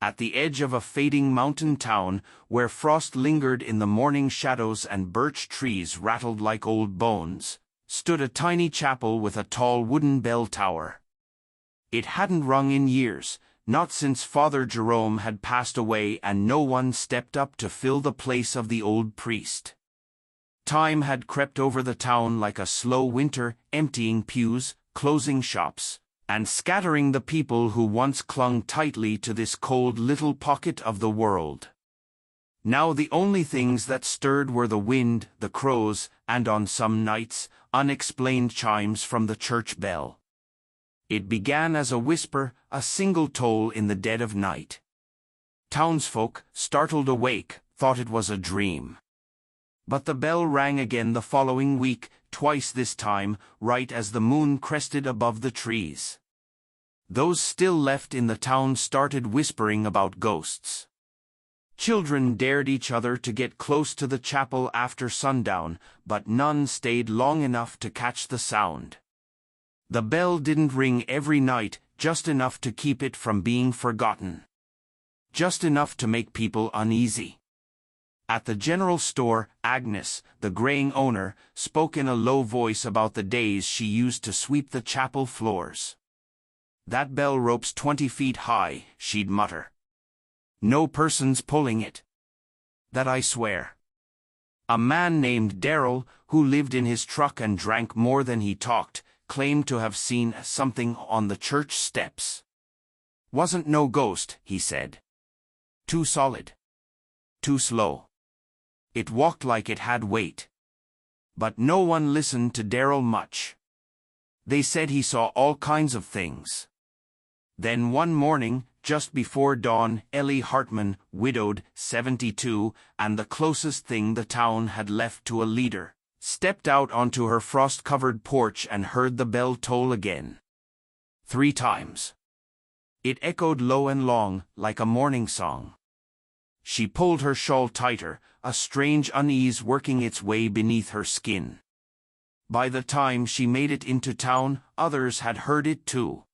At the edge of a fading mountain town, where frost lingered in the morning shadows and birch trees rattled like old bones, stood a tiny chapel with a tall wooden bell tower. It hadn't rung in years, not since Father Jerome had passed away, and no one stepped up to fill the place of the old priest. Time had crept over the town like a slow winter, emptying pews, closing shops, and scattering the people who once clung tightly to this cold little pocket of the world. Now the only things that stirred were the wind, the crows, and on some nights, unexplained chimes from the church bell. It began as a whisper, a single toll in the dead of night. Townsfolk, startled awake, thought it was a dream. But the bell rang again the following week, twice this time, right as the moon crested above the trees. Those still left in the town started whispering about ghosts. Children dared each other to get close to the chapel after sundown, but none stayed long enough to catch the sound. The bell didn't ring every night, just enough to keep it from being forgotten. Just enough to make people uneasy. At the general store, Agnes, the graying owner, spoke in a low voice about the days she used to sweep the chapel floors. "That bell rope's 20 feet high," she'd mutter. "No person's pulling it. That I swear." A man named Darrell, who lived in his truck and drank more than he talked, claimed to have seen something on the church steps. "Wasn't no ghost," he said. "Too solid. Too slow. It walked like it had weight." But no one listened to Darrell much. They said he saw all kinds of things. Then one morning, just before dawn, Ellie Hartman, widowed, 72, and the closest thing the town had left to a leader, stepped out onto her frost-covered porch and heard the bell toll again. 3 times. It echoed low and long, like a morning song. She pulled her shawl tighter, a strange unease working its way beneath her skin. By the time she made it into town, others had heard it too.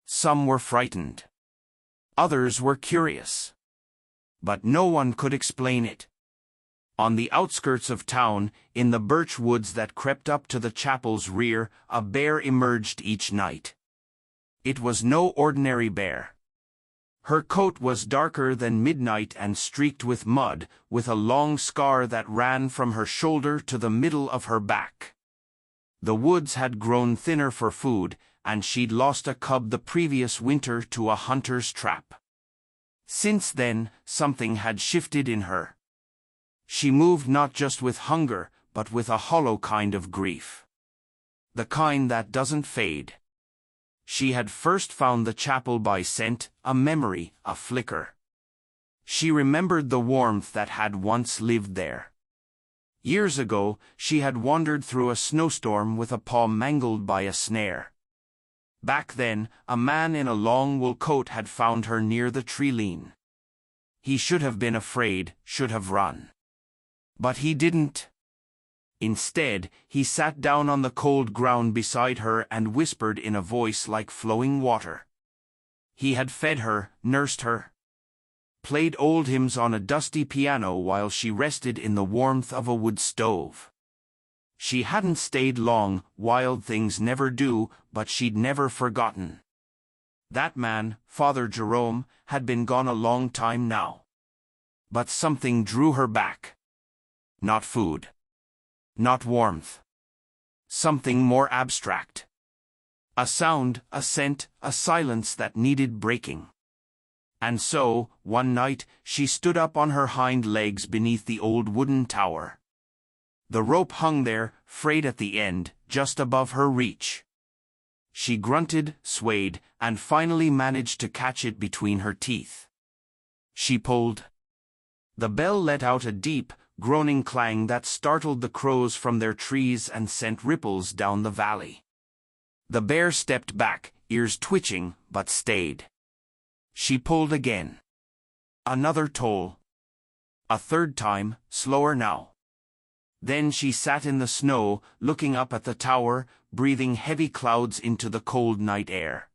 Some were frightened. Others were curious. But no one could explain it. On the outskirts of town, in the birch woods that crept up to the chapel's rear, a bear emerged each night. It was no ordinary bear. Her coat was darker than midnight and streaked with mud, with a long scar that ran from her shoulder to the middle of her back. The woods had grown thinner for food, and she'd lost a cub the previous winter to a hunter's trap. Since then, something had shifted in her. She moved not just with hunger, but with a hollow kind of grief. The kind that doesn't fade. She had first found the chapel by scent, a memory, a flicker. She remembered the warmth that had once lived there. Years ago, she had wandered through a snowstorm with a paw mangled by a snare. Back then, a man in a long wool coat had found her near the tree lean. He should have been afraid, should have run. But he didn't. Instead, he sat down on the cold ground beside her and whispered in a voice like flowing water. He had fed her, nursed her, played old hymns on a dusty piano while she rested in the warmth of a wood stove. She hadn't stayed long, wild things never do, but she'd never forgotten. That man, Father Jerome, had been gone a long time now. But something drew her back. Not food. Not warmth. Something more abstract. A sound, a scent, a silence that needed breaking. And so, one night, she stood up on her hind legs beneath the old wooden tower. The rope hung there, frayed at the end, just above her reach. She grunted, swayed, and finally managed to catch it between her teeth. She pulled. The bell let out a deep, groaning clang that startled the crows from their trees and sent ripples down the valley. The bear stepped back, ears twitching, but stayed. She pulled again. Another toll. A third time, slower now. Then she sat in the snow, looking up at the tower, breathing heavy clouds into the cold night air.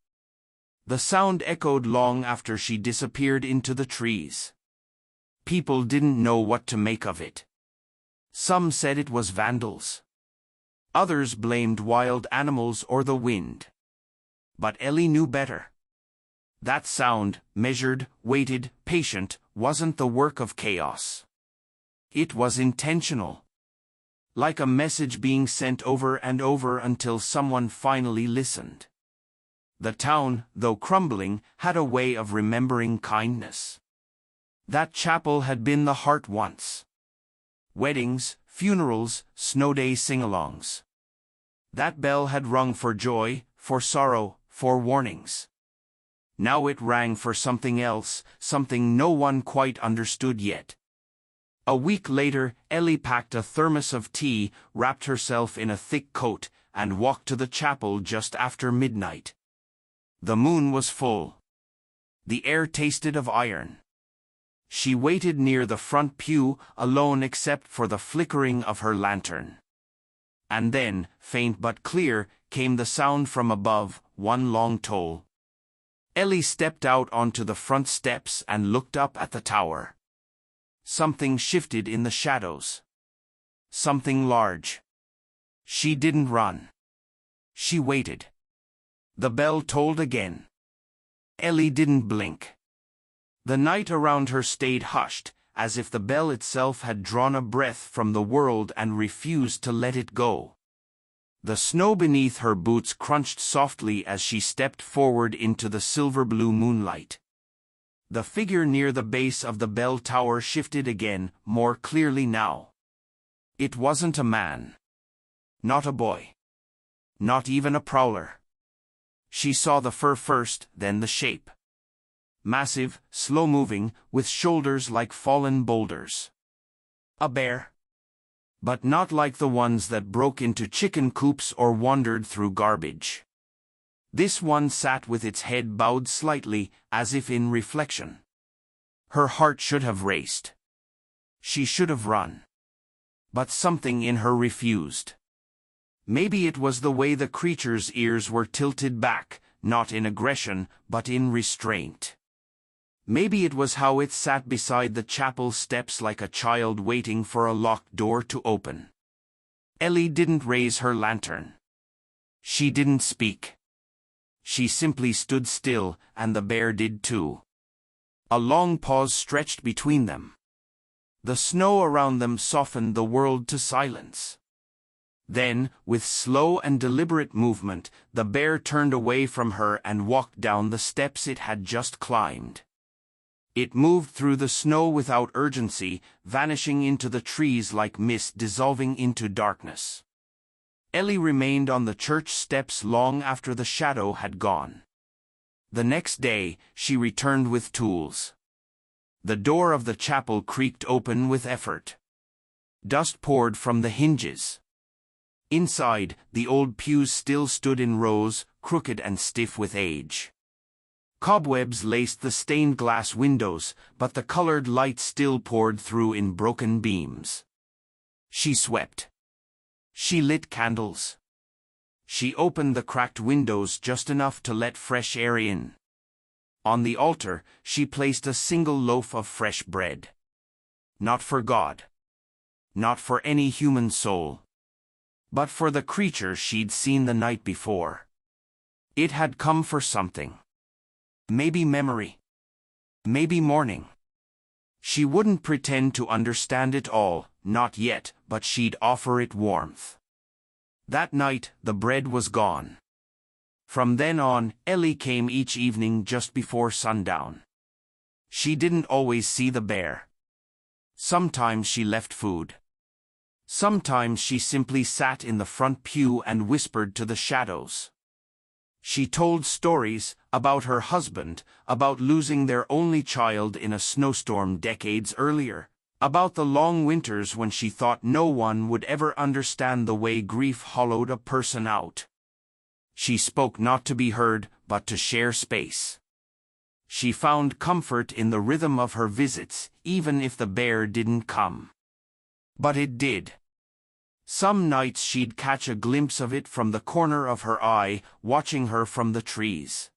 The sound echoed long after she disappeared into the trees. People didn't know what to make of it. Some said it was vandals. Others blamed wild animals or the wind. But Ellie knew better. That sound, measured, weighted, patient, wasn't the work of chaos. It was intentional. Like a message being sent over and over until someone finally listened. The town, though crumbling, had a way of remembering kindness. That chapel had been the heart once. Weddings, funerals, snow day sing-alongs. That bell had rung for joy, for sorrow, for warnings. Now it rang for something else, something no one quite understood yet. A week later, Ellie packed a thermos of tea, wrapped herself in a thick coat, and walked to the chapel just after midnight. The moon was full. The air tasted of iron. She waited near the front pew, alone except for the flickering of her lantern. And then, faint but clear, came the sound from above, one long toll. Ellie stepped out onto the front steps and looked up at the tower. Something shifted in the shadows. Something large. She didn't run. She waited. The bell tolled again. Ellie didn't blink. The night around her stayed hushed, as if the bell itself had drawn a breath from the world and refused to let it go. The snow beneath her boots crunched softly as she stepped forward into the silver-blue moonlight. The figure near the base of the bell tower shifted again, more clearly now. It wasn't a man. Not a boy. Not even a prowler. She saw the fur first, then the shape. Massive, slow-moving, with shoulders like fallen boulders. A bear. But not like the ones that broke into chicken coops or wandered through garbage. This one sat with its head bowed slightly, as if in reflection. Her heart should have raced. She should have run. But something in her refused. Maybe it was the way the creature's ears were tilted back, not in aggression, but in restraint. Maybe it was how it sat beside the chapel steps like a child waiting for a locked door to open. Ellie didn't raise her lantern. She didn't speak. She simply stood still, and the bear did too. A long pause stretched between them. The snow around them softened the world to silence. Then, with slow and deliberate movement, the bear turned away from her and walked down the steps it had just climbed. It moved through the snow without urgency, vanishing into the trees like mist dissolving into darkness. Ellie remained on the church steps long after the shadow had gone. The next day, she returned with tools. The door of the chapel creaked open with effort. Dust poured from the hinges. Inside, the old pews still stood in rows, crooked and stiff with age. Cobwebs laced the stained glass windows, but the colored light still poured through in broken beams. She swept. She lit candles. She opened the cracked windows just enough to let fresh air in. On the altar, she placed a single loaf of fresh bread. Not for God. Not for any human soul. But for the creature she'd seen the night before. It had come for something. Maybe memory. Maybe mourning. She wouldn't pretend to understand it all, not yet, but she'd offer it warmth. That night, the bread was gone. From then on, Ellie came each evening just before sundown. She didn't always see the bear. Sometimes she left food. Sometimes she simply sat in the front pew and whispered to the shadows. She told stories about her husband, about losing their only child in a snowstorm decades earlier, about the long winters when she thought no one would ever understand the way grief hollowed a person out. She spoke not to be heard, but to share space. She found comfort in the rhythm of her visits, even if the bear didn't come. But it did. Some nights she'd catch a glimpse of it from the corner of her eye, watching her from the trees.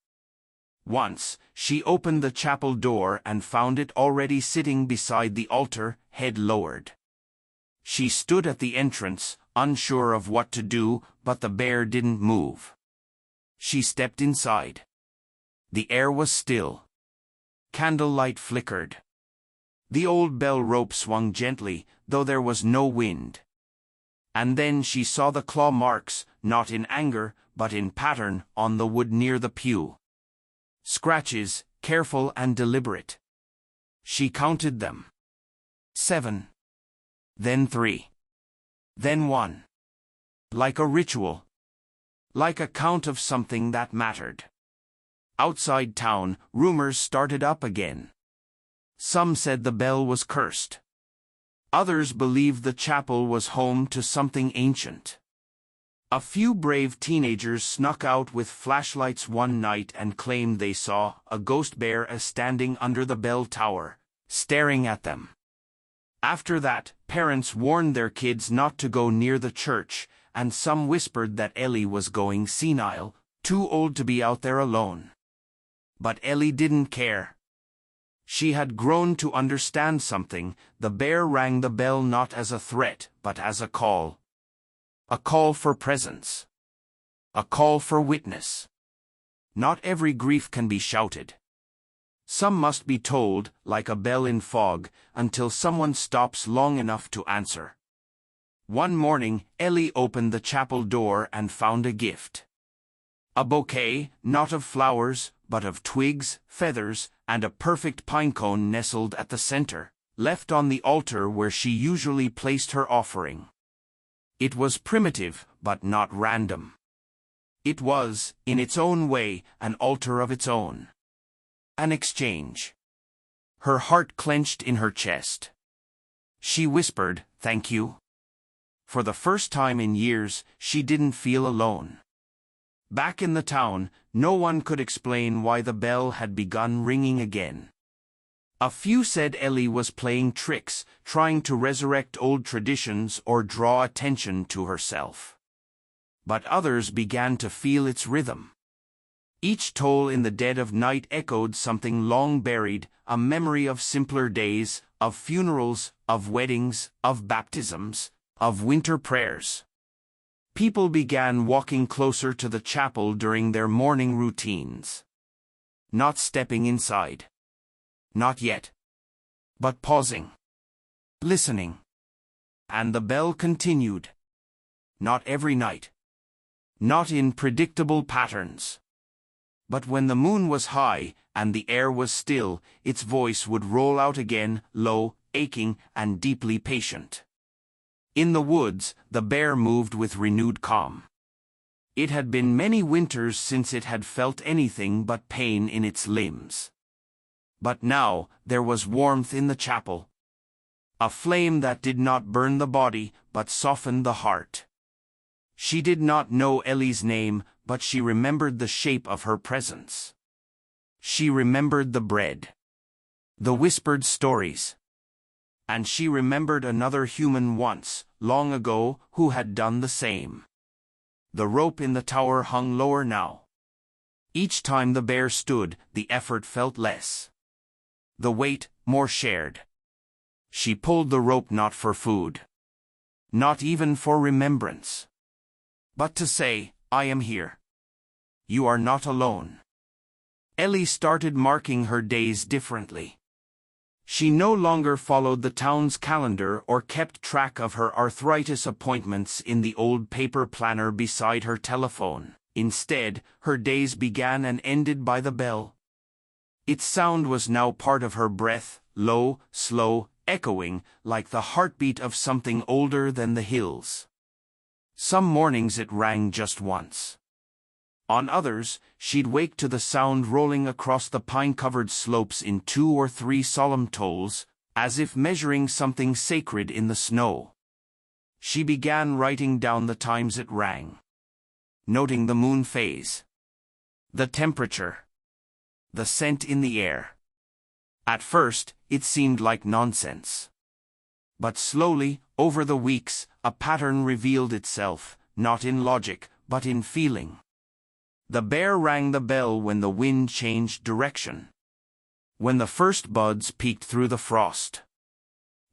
Once, she opened the chapel door and found it already sitting beside the altar, head lowered. She stood at the entrance, unsure of what to do, but the bear didn't move. She stepped inside. The air was still. Candlelight flickered. The old bell rope swung gently, though there was no wind. And then she saw the claw marks, not in anger, but in pattern, on the wood near the pew. Scratches, careful and deliberate. She counted them. 7. Then 3. Then 1. Like a ritual. Like a count of something that mattered. Outside town, rumors started up again. Some said the bell was cursed. Others believed the chapel was home to something ancient. A few brave teenagers snuck out with flashlights one night and claimed they saw a ghost bear standing under the bell tower, staring at them. After that, parents warned their kids not to go near the church, and some whispered that Ellie was going senile, too old to be out there alone. But Ellie didn't care. She had grown to understand something. The bear rang the bell not as a threat, but as a call. A call for presence. A call for witness. Not every grief can be shouted. Some must be told, like a bell in fog, until someone stops long enough to answer. One morning, Ellie opened the chapel door and found a gift. A bouquet, not of flowers, but of twigs, feathers, and a perfect pinecone nestled at the center, left on the altar where she usually placed her offering. It was primitive, but not random. It was, in its own way, an altar of its own. An exchange. Her heart clenched in her chest. She whispered, "Thank you." For the first time in years, she didn't feel alone. Back in the town, no one could explain why the bell had begun ringing again. A few said Ellie was playing tricks, trying to resurrect old traditions or draw attention to herself. But others began to feel its rhythm. Each toll in the dead of night echoed something long buried, a memory of simpler days, of funerals, of weddings, of baptisms, of winter prayers. People began walking closer to the chapel during their morning routines. Not stepping inside. Not yet. But pausing. Listening. And the bell continued. Not every night. Not in predictable patterns. But when the moon was high, and the air was still, its voice would roll out again, low, aching, and deeply patient. In the woods, the bear moved with renewed calm. It had been many winters since it had felt anything but pain in its limbs. But now, there was warmth in the chapel. A flame that did not burn the body, but softened the heart. She did not know Ellie's name, but she remembered the shape of her presence. She remembered the bread. The whispered stories. And she remembered another human once, long ago, who had done the same. The rope in the tower hung lower now. Each time the bear stood, the effort felt less. The weight, more shared. She pulled the rope not for food. Not even for remembrance. But to say, "I am here. You are not alone." Ellie started marking her days differently. She no longer followed the town's calendar or kept track of her arthritis appointments in the old paper planner beside her telephone. Instead, her days began and ended by the bell. Its sound was now part of her breath, low, slow, echoing, like the heartbeat of something older than the hills. Some mornings it rang just once. On others, she'd wake to the sound rolling across the pine-covered slopes in 2 or 3 solemn tolls, as if measuring something sacred in the snow. She began writing down the times it rang. Noting the moon phase. The temperature. The scent in the air. At first, it seemed like nonsense. But slowly, over the weeks, a pattern revealed itself, not in logic, but in feeling. The bear rang the bell when the wind changed direction. When the first buds peeked through the frost.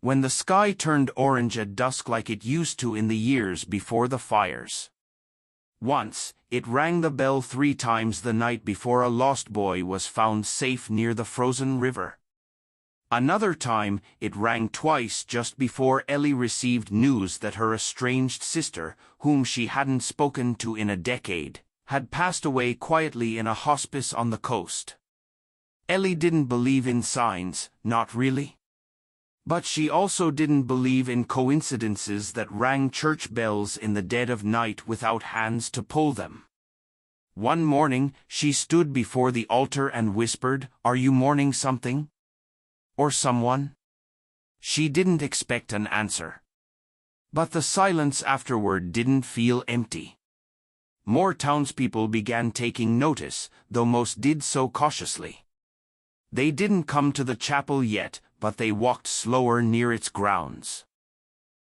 When the sky turned orange at dusk like it used to in the years before the fires. Once, it rang the bell 3 times the night before a lost boy was found safe near the frozen river. Another time, it rang twice just before Ellie received news that her estranged sister, whom she hadn't spoken to in a decade, had passed away quietly in a hospice on the coast. Ellie didn't believe in signs, not really. But she also didn't believe in coincidences that rang church bells in the dead of night without hands to pull them. One morning, she stood before the altar and whispered, "Are you mourning something? Or someone?" She didn't expect an answer. But the silence afterward didn't feel empty. More townspeople began taking notice, though most did so cautiously. They didn't come to the chapel yet, but they walked slower near its grounds.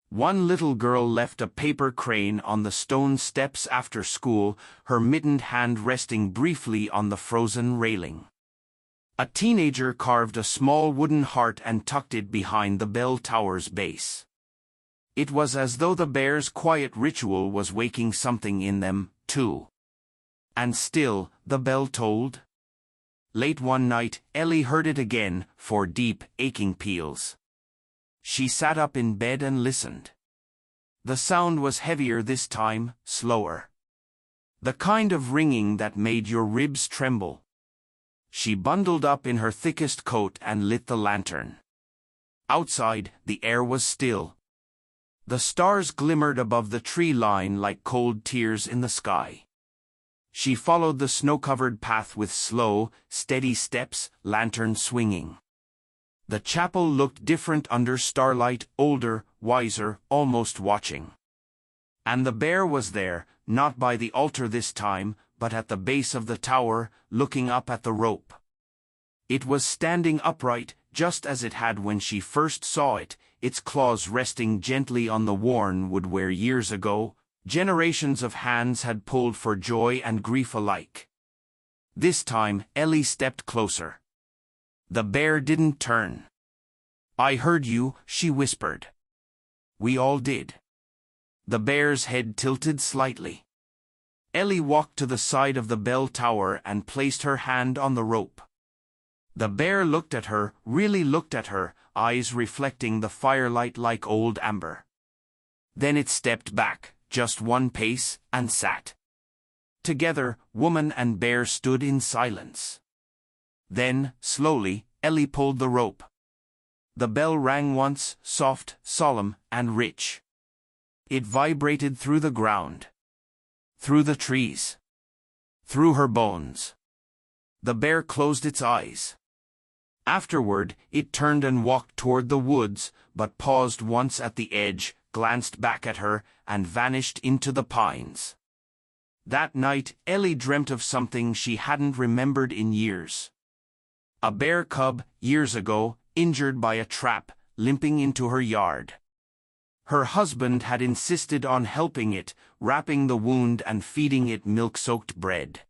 One little girl left a paper crane on the stone steps after school, her mittened hand resting briefly on the frozen railing. A teenager carved a small wooden heart and tucked it behind the bell tower's base. It was as though the bear's quiet ritual was waking something in them, too. And still, the bell tolled. Late one night, Ellie heard it again, 4 deep, aching peals. She sat up in bed and listened. The sound was heavier this time, slower. The kind of ringing that made your ribs tremble. She bundled up in her thickest coat and lit the lantern. Outside, the air was still. The stars glimmered above the tree line like cold tears in the sky. She followed the snow-covered path with slow, steady steps, lantern swinging. The chapel looked different under starlight, older, wiser, almost watching. And the bear was there, not by the altar this time, but at the base of the tower, looking up at the rope. It was standing upright, just as it had when she first saw it, its claws resting gently on the worn wood where years ago, generations of hands had pulled for joy and grief alike. This time, Ellie stepped closer. The bear didn't turn. "I heard you," she whispered. "We all did." The bear's head tilted slightly. Ellie walked to the side of the bell tower and placed her hand on the rope. The bear looked at her, really looked at her, eyes reflecting the firelight like old amber. Then it stepped back, just 1 pace, and sat. Together, woman and bear stood in silence. Then, slowly, Ellie pulled the rope. The bell rang once, soft, solemn, and rich. It vibrated through the ground. Through the trees. Through her bones. The bear closed its eyes. Afterward, it turned and walked toward the woods, but paused once at the edge, glanced back at her, and vanished into the pines. That night, Ellie dreamt of something she hadn't remembered in years. A bear cub, years ago, injured by a trap, limping into her yard. Her husband had insisted on helping it, wrapping the wound and feeding it milk-soaked bread.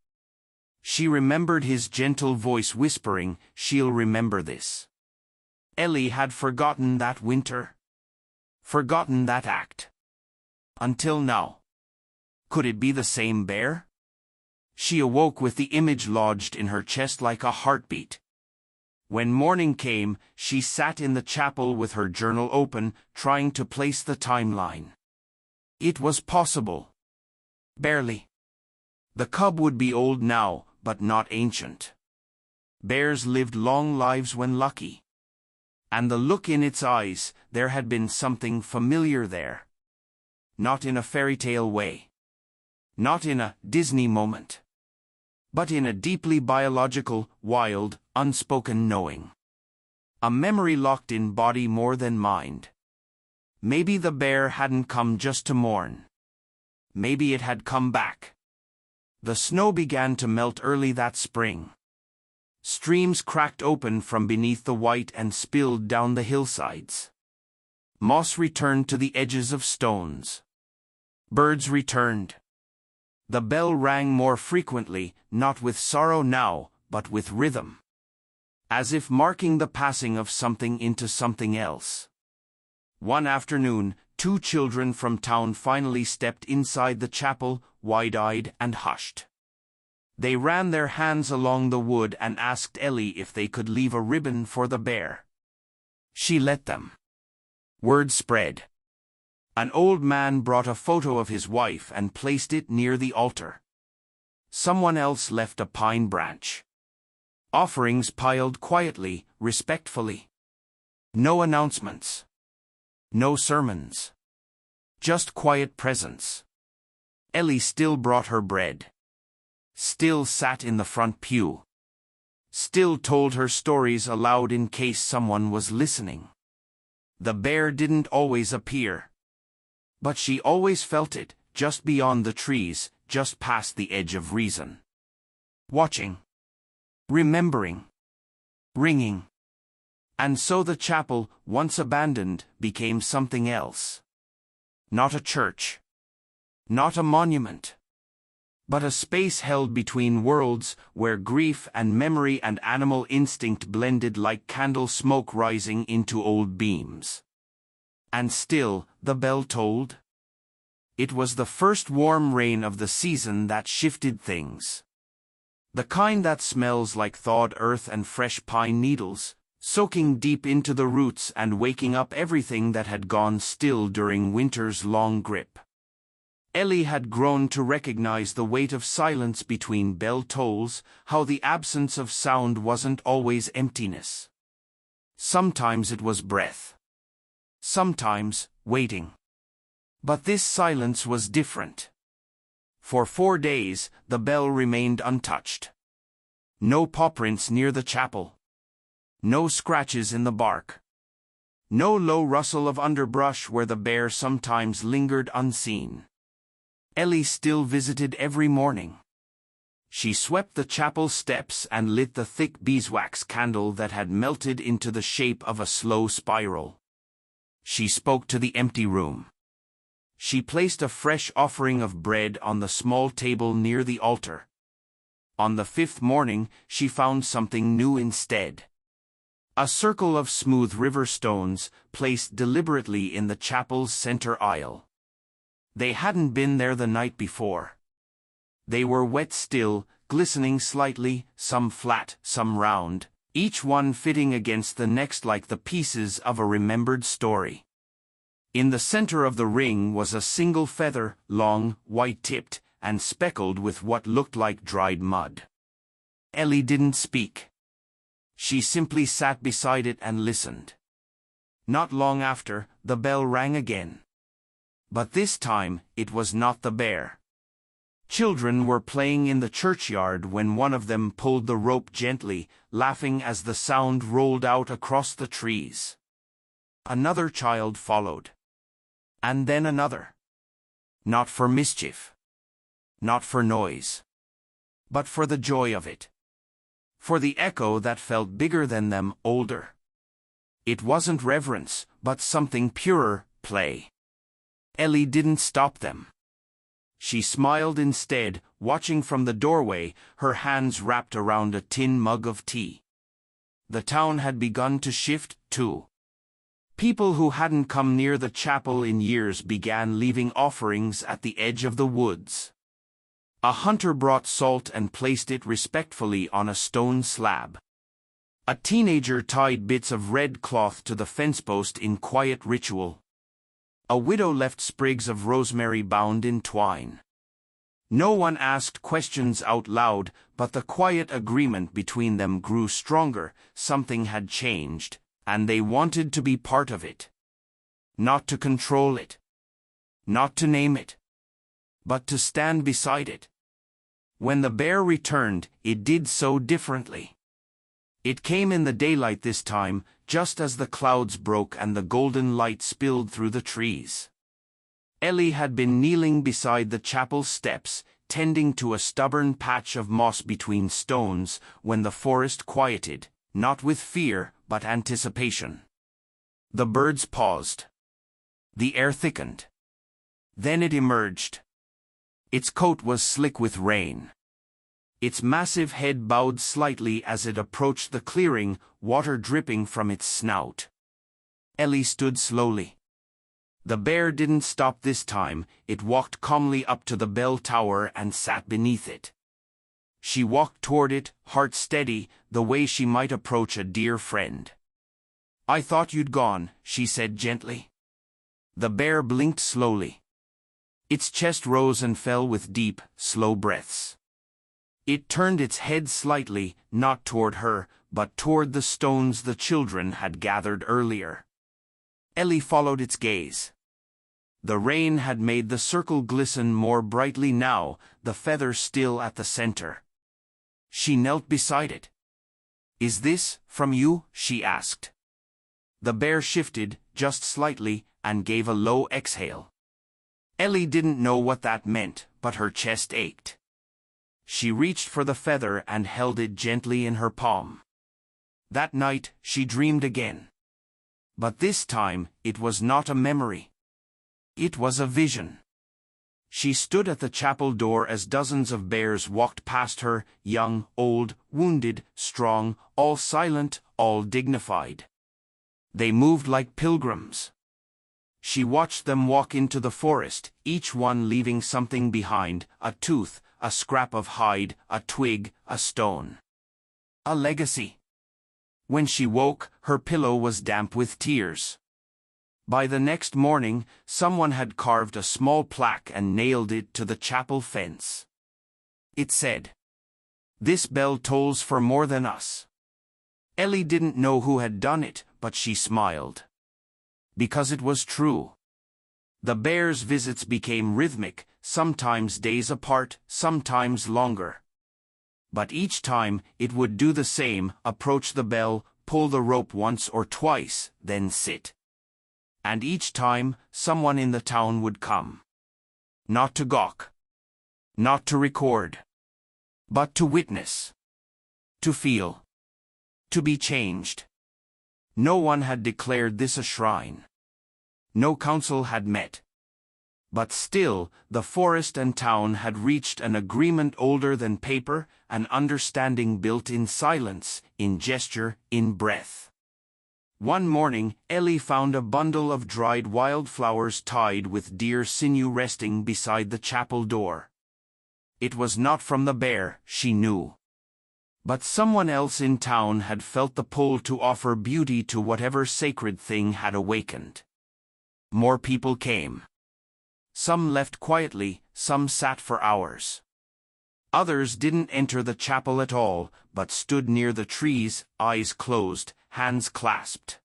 She remembered his gentle voice whispering, "She'll remember this." Ellie had forgotten that winter. Forgotten that act. Until now. Could it be the same bear? She awoke with the image lodged in her chest like a heartbeat. When morning came, she sat in the chapel with her journal open, trying to place the timeline. It was possible. Barely. The cub would be old now, but not ancient. Bears lived long lives when lucky. And the look in its eyes, there had been something familiar there. Not in a fairy tale way. Not in a Disney moment. But in a deeply biological, wild, unspoken knowing. A memory locked in body more than mind. Maybe the bear hadn't come just to mourn. Maybe it had come back. The snow began to melt early that spring. Streams cracked open from beneath the white and spilled down the hillsides. Moss returned to the edges of stones. Birds returned. The bell rang more frequently, not with sorrow now, but with rhythm, as if marking the passing of something into something else. One afternoon, 2 children from town finally stepped inside the chapel, wide-eyed and hushed. They ran their hands along the wood and asked Ellie if they could leave a ribbon for the bear. She let them. Word spread. An old man brought a photo of his wife and placed it near the altar. Someone else left a pine branch. Offerings piled quietly, respectfully. No announcements. No sermons. Just quiet presence. Ellie still brought her bread. Still sat in the front pew. Still told her stories aloud in case someone was listening. The bear didn't always appear. But she always felt it, just beyond the trees, just past the edge of reason. Watching. Remembering. Ringing. And so the chapel, once abandoned, became something else. Not a church. Not a monument. But a space held between worlds, where grief and memory and animal instinct blended like candle smoke rising into old beams. And still, the bell tolled. It was the first warm rain of the season that shifted things. The kind that smells like thawed earth and fresh pine needles, soaking deep into the roots and waking up everything that had gone still during winter's long grip. Ellie had grown to recognize the weight of silence between bell tolls, how the absence of sound wasn't always emptiness. Sometimes it was breath. Sometimes, waiting. But this silence was different. For 4 days, the bell remained untouched. No paw prints near the chapel. No scratches in the bark. No low rustle of underbrush where the bear sometimes lingered unseen. Ellie still visited every morning. She swept the chapel steps and lit the thick beeswax candle that had melted into the shape of a slow spiral. She spoke to the empty room. She placed a fresh offering of bread on the small table near the altar. On the 5th morning, she found something new instead. A circle of smooth river stones, placed deliberately in the chapel's center aisle. They hadn't been there the night before. They were wet still, glistening slightly, some flat, some round, each one fitting against the next like the pieces of a remembered story. In the center of the ring was a single feather, long, white-tipped, and speckled with what looked like dried mud. Ellie didn't speak. She simply sat beside it and listened. Not long after, the bell rang again. But this time, it was not the bear. Children were playing in the churchyard when one of them pulled the rope gently, laughing as the sound rolled out across the trees. Another child followed. And then another. Not for mischief. Not for noise. But for the joy of it. For the echo that felt bigger than them, older. It wasn't reverence, but something purer, play. Ellie didn't stop them. She smiled instead, watching from the doorway, her hands wrapped around a tin mug of tea. The town had begun to shift, too. People who hadn't come near the chapel in years began leaving offerings at the edge of the woods. A hunter brought salt and placed it respectfully on a stone slab. A teenager tied bits of red cloth to the fence post in quiet ritual. A widow left sprigs of rosemary bound in twine. No one asked questions out loud, but the quiet agreement between them grew stronger. Something had changed, and they wanted to be part of it. Not to control it. Not to name it. But to stand beside it. When the bear returned, it did so differently. It came in the daylight this time, just as the clouds broke and the golden light spilled through the trees. Ellie had been kneeling beside the chapel steps, tending to a stubborn patch of moss between stones, when the forest quieted, not with fear, but anticipation. The birds paused. The air thickened. Then it emerged. Its coat was slick with rain. Its massive head bowed slightly as it approached the clearing, water dripping from its snout. Ellie stood slowly. The bear didn't stop this time. It walked calmly up to the bell tower and sat beneath it. She walked toward it, heart steady, the way she might approach a dear friend. "I thought you'd gone," she said gently. The bear blinked slowly. Its chest rose and fell with deep, slow breaths. It turned its head slightly, not toward her, but toward the stones the children had gathered earlier. Ellie followed its gaze. The rain had made the circle glisten more brightly now, the feather still at the center. She knelt beside it. "Is this from you?" she asked. The bear shifted, just slightly, and gave a low exhale. Ellie didn't know what that meant, but her chest ached. She reached for the feather and held it gently in her palm. That night, she dreamed again. But this time, it was not a memory. It was a vision. She stood at the chapel door as dozens of bears walked past her, young, old, wounded, strong, all silent, all dignified. They moved like pilgrims. She watched them walk into the forest, each one leaving something behind, a tooth, a scrap of hide, a twig, a stone. A legacy. When she woke, her pillow was damp with tears. By the next morning, someone had carved a small plaque and nailed it to the chapel fence. It said, "This bell tolls for more than us." Ellie didn't know who had done it, but she smiled. Because it was true. The bears' visits became rhythmic, sometimes days apart, sometimes longer. But each time, it would do the same, approach the bell, pull the rope once or twice, then sit. And each time, someone in the town would come. Not to gawk. Not to record. But to witness. To feel. To be changed. No one had declared this a shrine. No council had met. But still, the forest and town had reached an agreement older than paper, an understanding built in silence, in gesture, in breath. One morning, Ellie found a bundle of dried wildflowers tied with deer sinew resting beside the chapel door. It was not from the bear, she knew. But someone else in town had felt the pull to offer beauty to whatever sacred thing had awakened. More people came. Some left quietly, some sat for hours. Others didn't enter the chapel at all, but stood near the trees, eyes closed, hands clasped.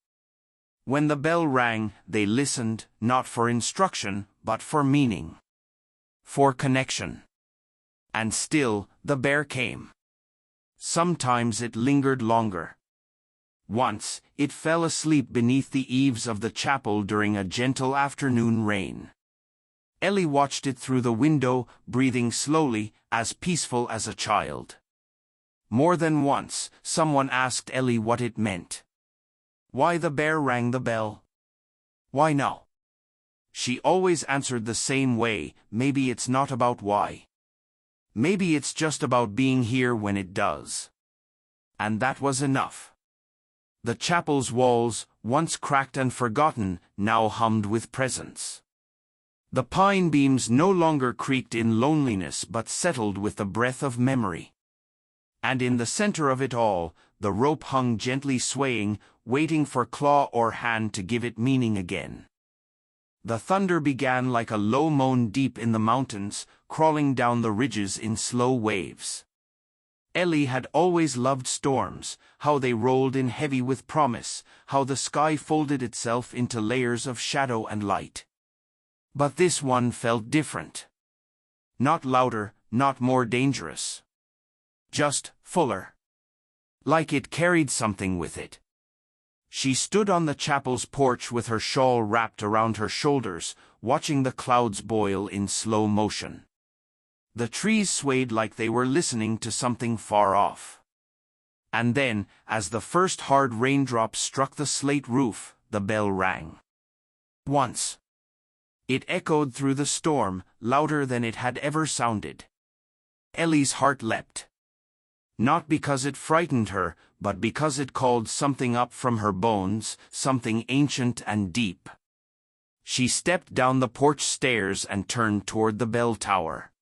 When the bell rang, they listened, not for instruction, but for meaning. For connection. And still, the bear came. Sometimes it lingered longer. Once, it fell asleep beneath the eaves of the chapel during a gentle afternoon rain. Ellie watched it through the window, breathing slowly, as peaceful as a child. More than once, someone asked Ellie what it meant. Why the bear rang the bell? Why now? She always answered the same way, maybe it's not about why. Maybe it's just about being here when it does. And that was enough. The chapel's walls, once cracked and forgotten, now hummed with presence. The pine beams no longer creaked in loneliness but settled with the breath of memory. And in the center of it all, the rope hung gently swaying, waiting for claw or hand to give it meaning again. The thunder began like a low moan deep in the mountains, crawling down the ridges in slow waves. Ellie had always loved storms, how they rolled in heavy with promise, how the sky folded itself into layers of shadow and light. But this one felt different. Not louder, not more dangerous. Just fuller. Like it carried something with it. She stood on the chapel's porch with her shawl wrapped around her shoulders, watching the clouds boil in slow motion. The trees swayed like they were listening to something far off. And then, as the first hard raindrops struck the slate roof, the bell rang. Once. It echoed through the storm, louder than it had ever sounded. Ellie's heart leapt. Not because it frightened her, but because it called something up from her bones, something ancient and deep. She stepped down the porch stairs and turned toward the bell tower.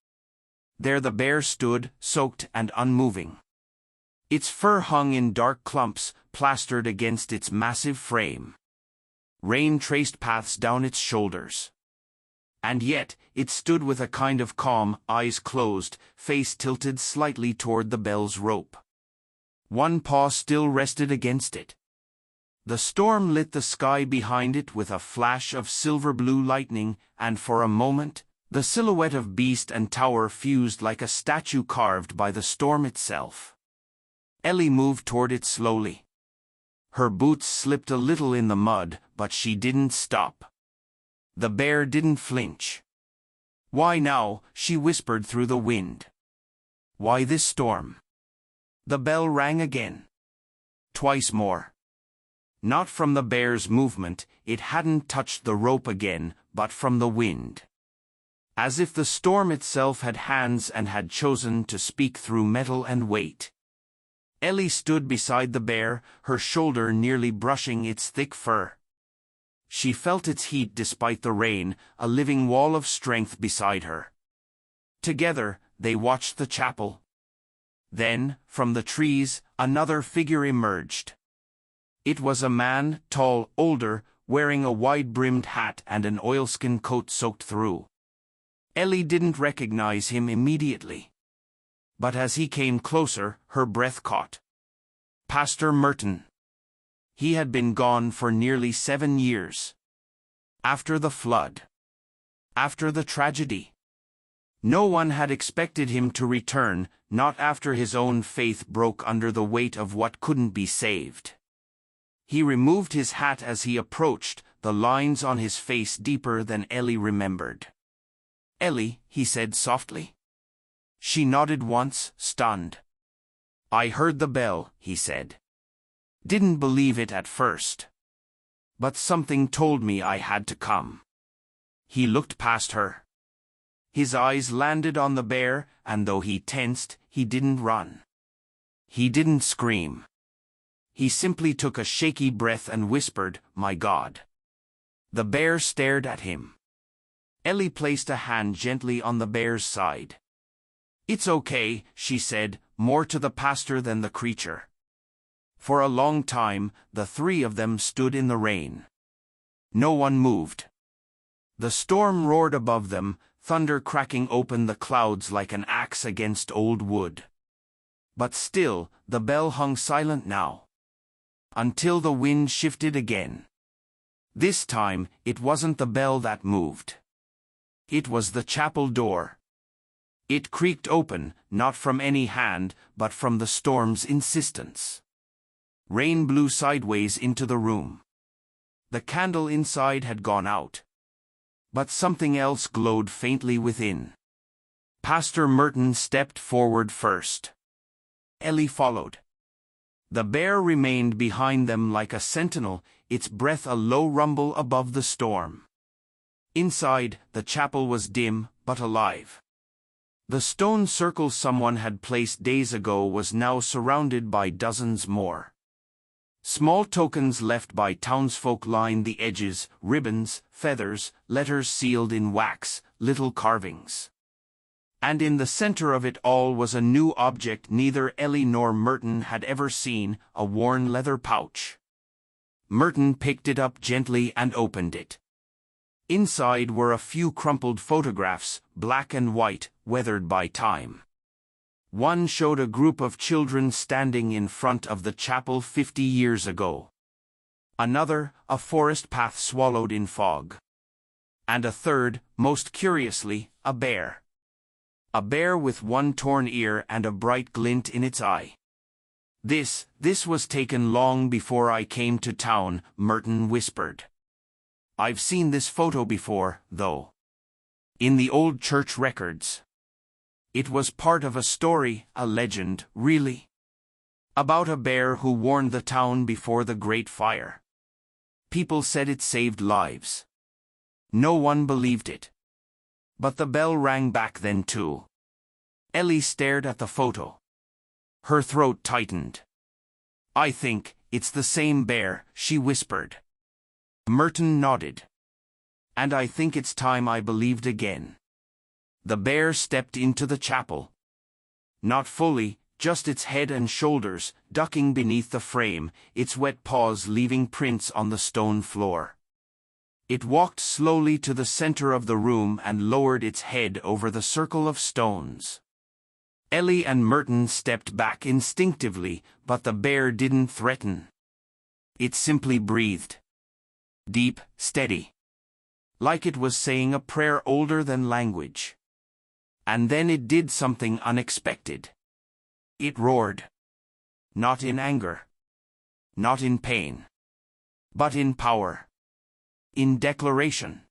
There the bear stood, soaked and unmoving. Its fur hung in dark clumps, plastered against its massive frame. Rain traced paths down its shoulders. And yet, it stood with a kind of calm, eyes closed, face tilted slightly toward the bell's rope. One paw still rested against it. The storm lit the sky behind it with a flash of silver-blue lightning, and for a moment, the silhouette of beast and tower fused like a statue carved by the storm itself. Ellie moved toward it slowly. Her boots slipped a little in the mud, but she didn't stop. The bear didn't flinch. "Why now?" she whispered through the wind. "Why this storm?" The bell rang again. Twice more. Not from the bear's movement, it hadn't touched the rope again, but from the wind. As if the storm itself had hands and had chosen to speak through metal and weight. Ellie stood beside the bear, her shoulder nearly brushing its thick fur. She felt its heat despite the rain, a living wall of strength beside her. Together, they watched the chapel. Then, from the trees, another figure emerged. It was a man, tall, older, wearing a wide-brimmed hat and an oilskin coat soaked through. Ellie didn't recognize him immediately. But as he came closer, her breath caught. Pastor Merton. He had been gone for nearly 7 years. After the flood. After the tragedy. No one had expected him to return, not after his own faith broke under the weight of what couldn't be saved. He removed his hat as he approached, the lines on his face deeper than Ellie remembered. "Ellie," he said softly. She nodded once, stunned. "I heard the bell," he said. "Didn't believe it at first. But something told me I had to come." He looked past her. His eyes landed on the bear, and though he tensed, he didn't run. He didn't scream. He simply took a shaky breath and whispered, "My God." The bear stared at him. Ellie placed a hand gently on the bear's side. "It's okay," she said, more to the pastor than the creature. For a long time, the three of them stood in the rain. No one moved. The storm roared above them, thunder cracking open the clouds like an axe against old wood. But still, the bell hung silent now. Until the wind shifted again. This time, it wasn't the bell that moved. It was the chapel door. It creaked open, not from any hand, but from the storm's insistence. Rain blew sideways into the room. The candle inside had gone out. But something else glowed faintly within. Pastor Merton stepped forward first. Ellie followed. The bear remained behind them like a sentinel, its breath a low rumble above the storm. Inside, the chapel was dim, but alive. The stone circle someone had placed days ago was now surrounded by dozens more. Small tokens left by townsfolk lined the edges, ribbons, feathers, letters sealed in wax, little carvings. And in the center of it all was a new object neither Ellie nor Merton had ever seen, a worn leather pouch. Merton picked it up gently and opened it. Inside were a few crumpled photographs, black and white, weathered by time. One showed a group of children standing in front of the chapel 50 years ago. Another, a forest path swallowed in fog. And a third, most curiously, a bear. A bear with one torn ear and a bright glint in its eye. This was taken long before I came to town," Merton whispered. "I've seen this photo before, though. In the old church records. It was part of a story, a legend, really. About a bear who warned the town before the Great Fire. People said it saved lives. No one believed it. But the bell rang back then too. Ellie stared at the photo. Her throat tightened. "I think it's the same bear," she whispered. Merton nodded. "And I think it's time I believed again." The bear stepped into the chapel. Not fully, just its head and shoulders, ducking beneath the frame, its wet paws leaving prints on the stone floor. It walked slowly to the center of the room and lowered its head over the circle of stones. Ellie and Merton stepped back instinctively, but the bear didn't threaten. It simply breathed. Deep, steady. Like it was saying a prayer older than language. And then it did something unexpected. It roared. Not in anger. Not in pain. But in power. In declaration.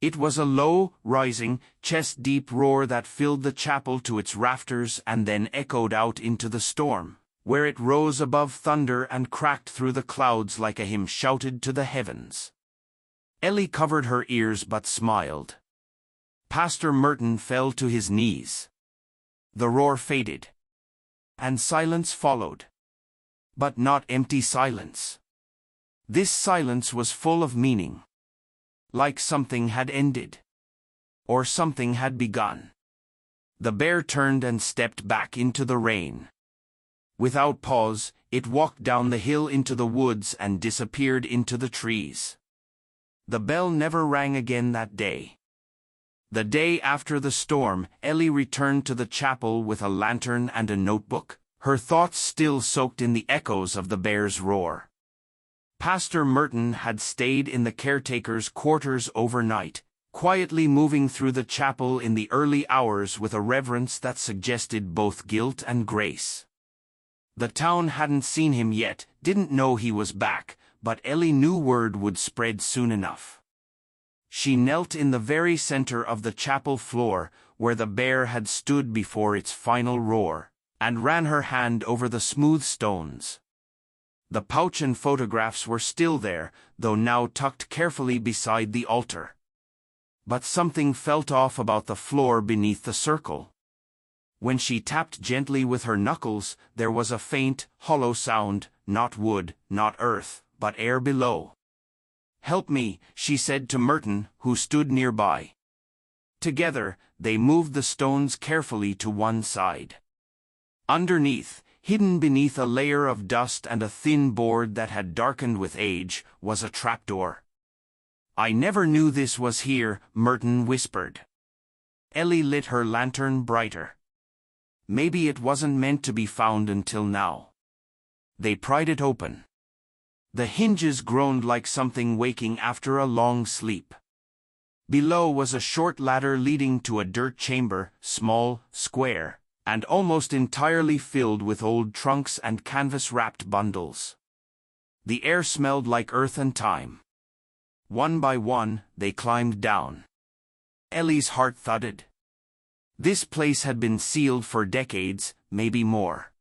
It was a low, rising, chest-deep roar that filled the chapel to its rafters and then echoed out into the storm, where it rose above thunder and cracked through the clouds like a hymn shouted to the heavens. Ellie covered her ears but smiled. Pastor Merton fell to his knees. The roar faded. And silence followed. But not empty silence. This silence was full of meaning. Like something had ended. Or something had begun. The bear turned and stepped back into the rain. Without pause, it walked down the hill into the woods and disappeared into the trees. The bell never rang again that day. The day after the storm, Ellie returned to the chapel with a lantern and a notebook, her thoughts still soaked in the echoes of the bear's roar. Pastor Merton had stayed in the caretaker's quarters overnight, quietly moving through the chapel in the early hours with a reverence that suggested both guilt and grace. The town hadn't seen him yet, didn't know he was back, but Ellie knew word would spread soon enough. She knelt in the very center of the chapel floor, where the bear had stood before its final roar, and ran her hand over the smooth stones. The pouch and photographs were still there, though now tucked carefully beside the altar. But something felt off about the floor beneath the circle. When she tapped gently with her knuckles, there was a faint, hollow sound, not wood, not earth, but air below. "Help me," she said to Merton, who stood nearby. Together, they moved the stones carefully to one side. Underneath, hidden beneath a layer of dust and a thin board that had darkened with age, was a trapdoor. "I never knew this was here," Merton whispered. Ellie lit her lantern brighter. Maybe it wasn't meant to be found until now. They pried it open. The hinges groaned like something waking after a long sleep. Below was a short ladder leading to a dirt chamber, small, square, and almost entirely filled with old trunks and canvas-wrapped bundles. The air smelled like earth and time. One by one, they climbed down. Ellie's heart thudded. This place had been sealed for decades, maybe more.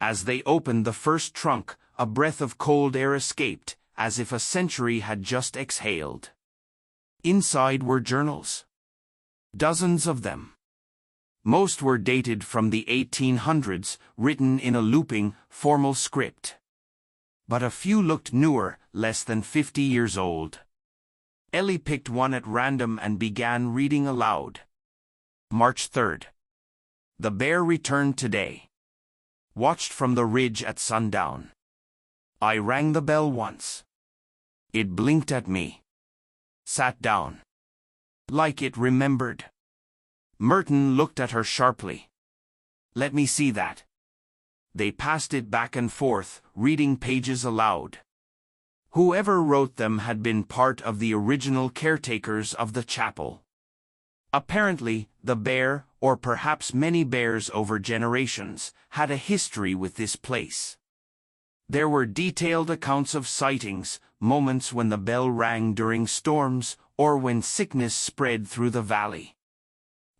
As they opened the first trunk, a breath of cold air escaped, as if a century had just exhaled. Inside were journals. Dozens of them. Most were dated from the 1800s, written in a looping, formal script. But a few looked newer, less than 50 years old. Ellie picked one at random and began reading aloud. March 3rd. The bear returned today. Watched from the ridge at sundown. I rang the bell once. It blinked at me. Sat down. Like it remembered. Merton looked at her sharply. "Let me see that." They passed it back and forth, reading pages aloud. Whoever wrote them had been part of the original caretakers of the chapel. Apparently, the bear, or perhaps many bears over generations, had a history with this place. There were detailed accounts of sightings, moments when the bell rang during storms, or when sickness spread through the valley.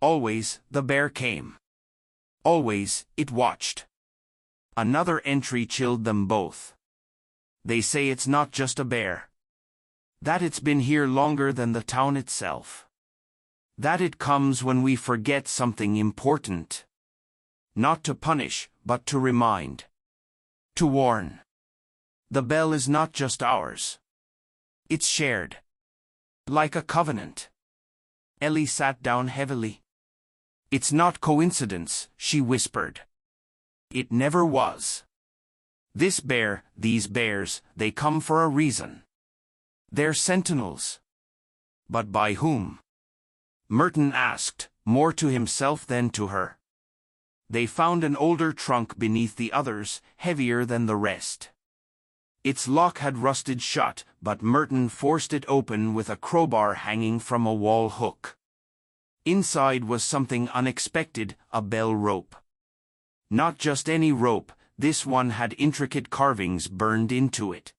Always, the bear came. Always, it watched. Another entry chilled them both. They say it's not just a bear. That it's been here longer than the town itself. That it comes when we forget something important. Not to punish, but to remind. To warn. The bell is not just ours. It's shared. Like a covenant. Ellie sat down heavily. It's not coincidence, she whispered. It never was. This bear, these bears, they come for a reason. They're sentinels. But by whom? Merton asked, more to himself than to her. They found an older trunk beneath the others, heavier than the rest. Its lock had rusted shut, but Merton forced it open with a crowbar hanging from a wall hook. Inside was something unexpected, a bell rope. Not just any rope, this one had intricate carvings burned into it.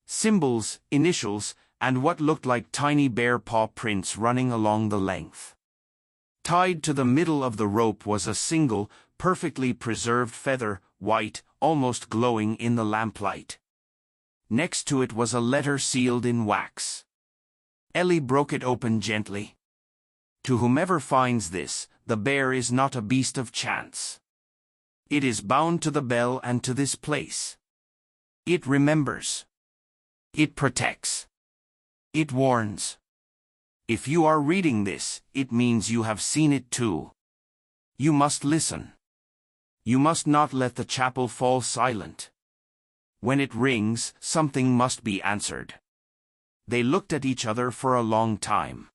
Symbols, initials, and what looked like tiny bear paw prints running along the length. Tied to the middle of the rope was a single, perfectly preserved feather, white, almost glowing in the lamplight. Next to it was a letter sealed in wax. Ellie broke it open gently. To whomever finds this, the bear is not a beast of chance. It is bound to the bell and to this place. It remembers. It protects. It warns. If you are reading this, it means you have seen it too. You must listen. You must not let the chapel fall silent. When it rings, something must be answered. They looked at each other for a long time.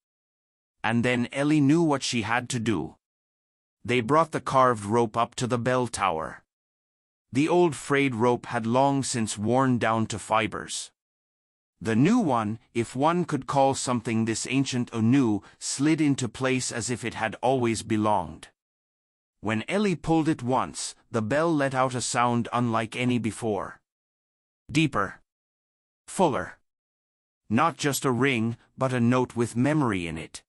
And then Ellie knew what she had to do. They brought the carved rope up to the bell tower. The old frayed rope had long since worn down to fibers. The new one, if one could call something this ancient anew, slid into place as if it had always belonged. When Ellie pulled it once, the bell let out a sound unlike any before. Deeper. Fuller. Not just a ring, but a note with memory in it.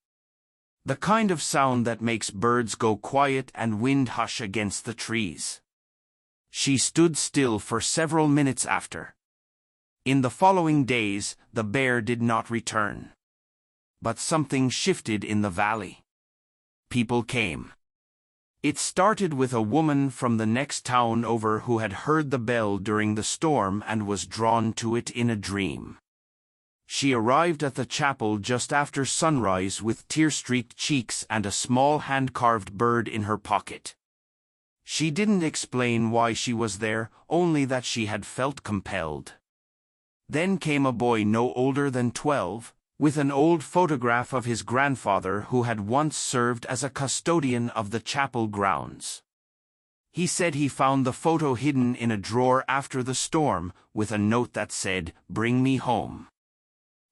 The kind of sound that makes birds go quiet and wind hush against the trees. She stood still for several minutes after. In the following days, the bear did not return. But something shifted in the valley. People came. It started with a woman from the next town over who had heard the bell during the storm and was drawn to it in a dream. She arrived at the chapel just after sunrise with tear-streaked cheeks and a small hand-carved bird in her pocket. She didn't explain why she was there, only that she had felt compelled. Then came a boy no older than 12, with an old photograph of his grandfather who had once served as a custodian of the chapel grounds. He said he found the photo hidden in a drawer after the storm, with a note that said, "Bring me home."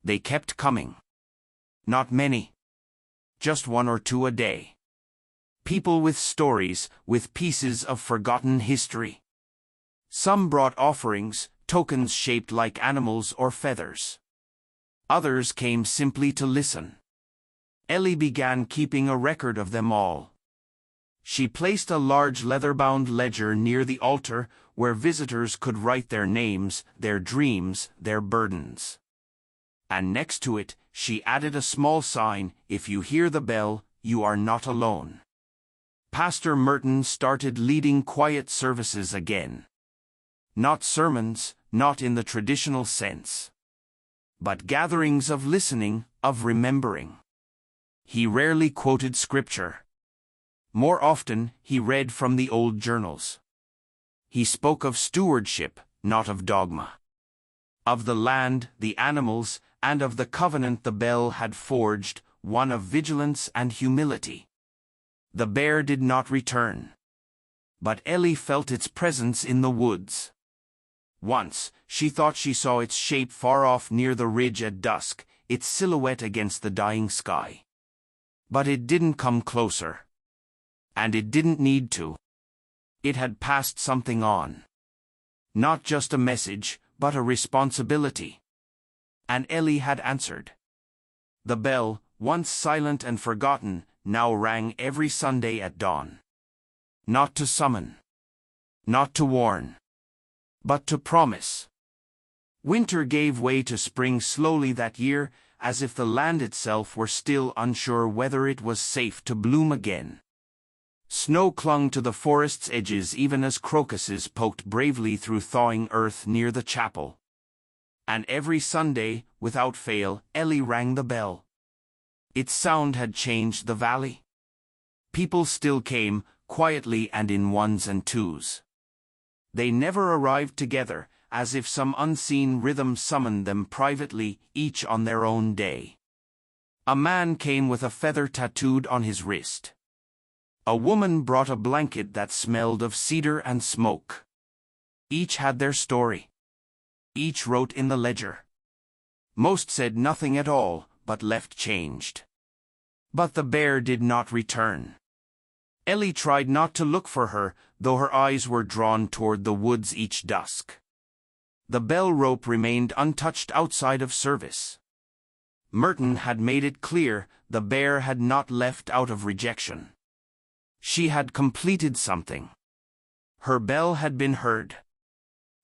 They kept coming. Not many. Just 1 or 2 a day. People with stories, with pieces of forgotten history. Some brought offerings, tokens shaped like animals or feathers. Others came simply to listen. Ellie began keeping a record of them all. She placed a large leather-bound ledger near the altar where visitors could write their names, their dreams, their burdens. And next to it, she added a small sign, "If you hear the bell, you are not alone." Pastor Merton started leading quiet services again. Not sermons, not in the traditional sense. But gatherings of listening, of remembering. He rarely quoted scripture. More often, he read from the old journals. He spoke of stewardship, not of dogma. Of the land, the animals, and of the covenant the bell had forged, one of vigilance and humility. The bear did not return. But Ellie felt its presence in the woods. Once, she thought she saw its shape far off near the ridge at dusk, its silhouette against the dying sky. But it didn't come closer. And it didn't need to. It had passed something on. Not just a message, but a responsibility. And Ellie had answered. The bell, once silent and forgotten, now rang every Sunday at dawn. Not to summon. Not to warn. But to promise. Winter gave way to spring slowly that year, as if the land itself were still unsure whether it was safe to bloom again. Snow clung to the forest's edges even as crocuses poked bravely through thawing earth near the chapel. And every Sunday, without fail, Ellie rang the bell. Its sound had changed the valley. People still came, quietly and in ones and twos. They never arrived together, as if some unseen rhythm summoned them privately, each on their own day. A man came with a feather tattooed on his wrist. A woman brought a blanket that smelled of cedar and smoke. Each had their story. Each wrote in the ledger. Most said nothing at all, but left changed. But the bear did not return. Ellie tried not to look for her, though her eyes were drawn toward the woods each dusk. The bell rope remained untouched outside of service. Merton had made it clear the bear had not left out of rejection. She had completed something. Her bell had been heard.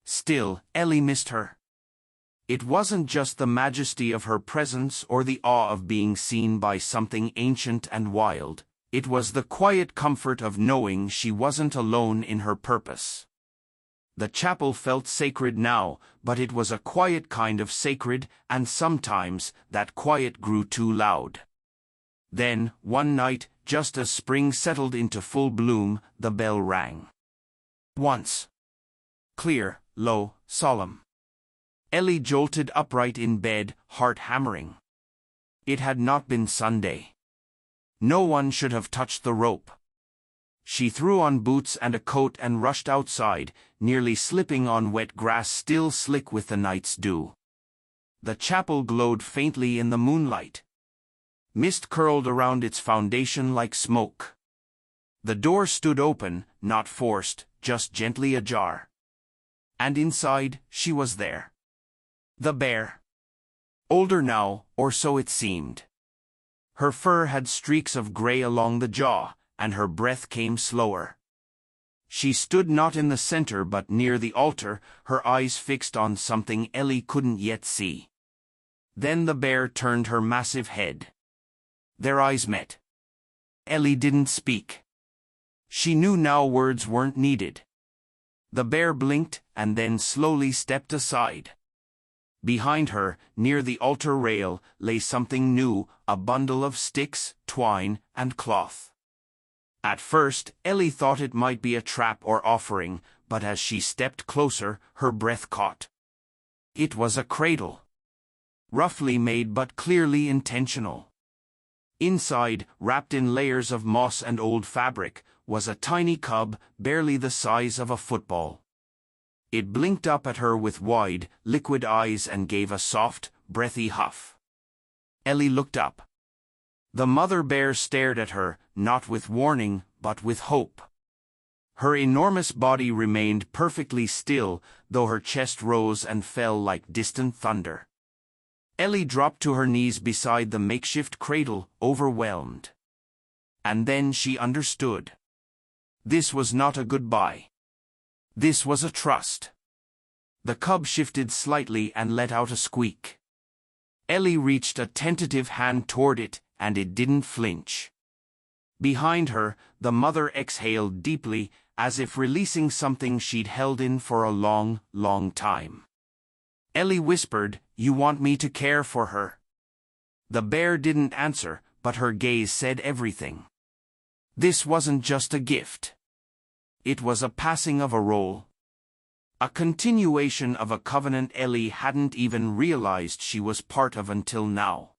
Still, Ellie missed her. It wasn't just the majesty of her presence or the awe of being seen by something ancient and wild. It was the quiet comfort of knowing she wasn't alone in her purpose. The chapel felt sacred now, but it was a quiet kind of sacred, and sometimes that quiet grew too loud. Then, one night, just as spring settled into full bloom, the bell rang. Once. Clear, low, solemn. Ellie jolted upright in bed, heart hammering. It had not been Sunday. No one should have touched the rope. She threw on boots and a coat and rushed outside, nearly slipping on wet grass still slick with the night's dew. The chapel glowed faintly in the moonlight. Mist curled around its foundation like smoke. The door stood open, not forced, just gently ajar. And inside, she was there. The bear. Older now, or so it seemed. Her fur had streaks of gray along the jaw, and her breath came slower. She stood not in the center but near the altar, her eyes fixed on something Ellie couldn't yet see. Then the bear turned her massive head. Their eyes met. Ellie didn't speak. She knew now words weren't needed. The bear blinked and then slowly stepped aside. Behind her, near the altar rail, lay something new, a bundle of sticks, twine, and cloth. At first, Ellie thought it might be a trap or offering, but as she stepped closer, her breath caught. It was a cradle. Roughly made but clearly intentional. Inside, wrapped in layers of moss and old fabric, was a tiny cub, barely the size of a football. It blinked up at her with wide, liquid eyes and gave a soft, breathy huff. Ellie looked up. The mother bear stared at her, not with warning, but with hope. Her enormous body remained perfectly still, though her chest rose and fell like distant thunder. Ellie dropped to her knees beside the makeshift cradle, overwhelmed. And then she understood. This was not a goodbye. This was a trust. The cub shifted slightly and let out a squeak. Ellie reached a tentative hand toward it, and it didn't flinch. Behind her, the mother exhaled deeply, as if releasing something she'd held in for a long, long time. Ellie whispered, "You want me to care for her?" The bear didn't answer, but her gaze said everything. This wasn't just a gift. It was a passing of a role. A continuation of a covenant Ellie hadn't even realized she was part of until now.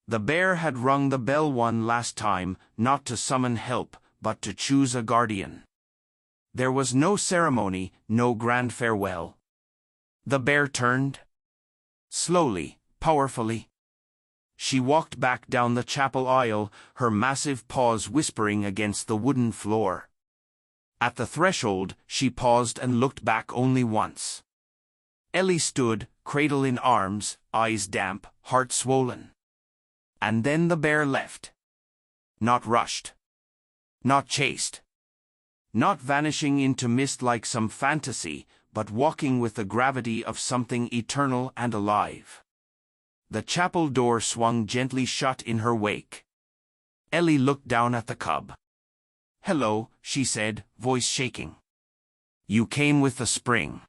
The bear had rung the bell one last time, not to summon help, but to choose a guardian. There was no ceremony, no grand farewell. The bear turned. Slowly, powerfully. She walked back down the chapel aisle, her massive paws whispering against the wooden floor. At the threshold, she paused and looked back only once. Ellie stood, cradle in arms, eyes damp, heart swollen. And then the bear left. Not rushed. Not chased. Not vanishing into mist like some fantasy, but walking with the gravity of something eternal and alive. The chapel door swung gently shut in her wake. Ellie looked down at the cub. "Hello," she said, voice shaking. "You came with the spring."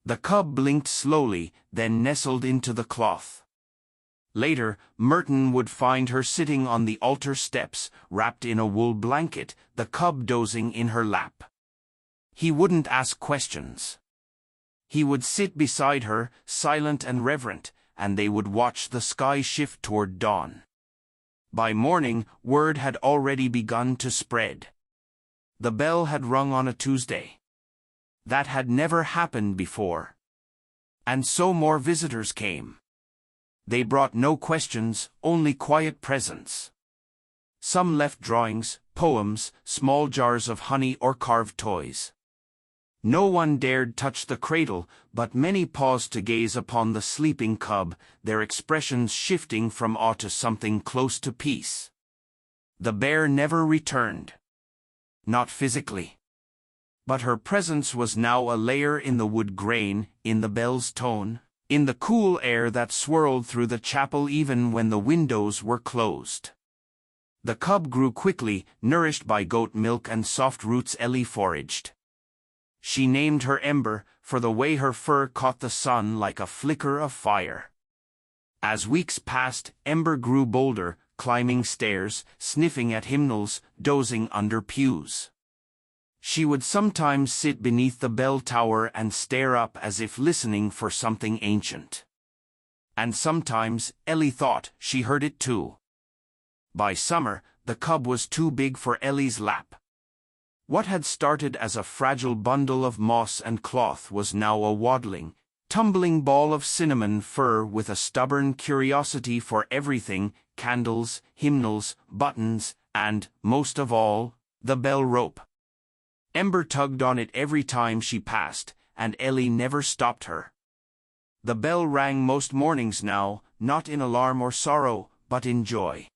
The cub blinked slowly, then nestled into the cloth. Later, Merton would find her sitting on the altar steps, wrapped in a wool blanket, the cub dozing in her lap. He wouldn't ask questions. He would sit beside her, silent and reverent, and they would watch the sky shift toward dawn. By morning, word had already begun to spread. The bell had rung on a Tuesday. That had never happened before. And so more visitors came. They brought no questions, only quiet presents. Some left drawings, poems, small jars of honey or carved toys. No one dared touch the cradle, but many paused to gaze upon the sleeping cub, their expressions shifting from awe to something close to peace. The bear never returned. Not physically. But her presence was now a layer in the wood grain, in the bell's tone, in the cool air that swirled through the chapel even when the windows were closed. The cub grew quickly, nourished by goat milk and soft roots Ellie foraged. She named her Ember, for the way her fur caught the sun like a flicker of fire. As weeks passed, Ember grew bolder, climbing stairs, sniffing at hymnals, dozing under pews. She would sometimes sit beneath the bell tower and stare up as if listening for something ancient. And sometimes, Ellie thought, she heard it too. By summer, the cub was too big for Ellie's lap. What had started as a fragile bundle of moss and cloth was now a waddling, tumbling ball of cinnamon fur with a stubborn curiosity for everything: candles, hymnals, buttons, and, most of all, the bell rope. Ember tugged on it every time she passed, and Ellie never stopped her. The bell rang most mornings now, not in alarm or sorrow, but in joy.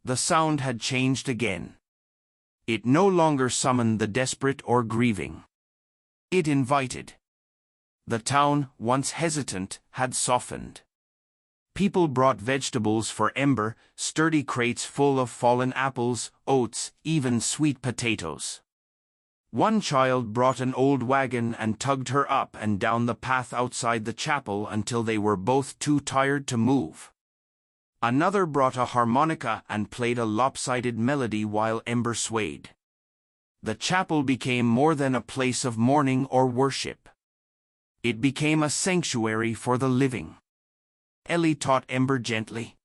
The sound had changed again. It no longer summoned the desperate or grieving. It invited. The town, once hesitant, had softened. People brought vegetables for Ember, sturdy crates full of fallen apples, oats, even sweet potatoes. One child brought an old wagon and tugged her up and down the path outside the chapel until they were both too tired to move. Another brought a harmonica and played a lopsided melody while Ember swayed. The chapel became more than a place of mourning or worship. It became a sanctuary for the living. Ellie taught Ember gently.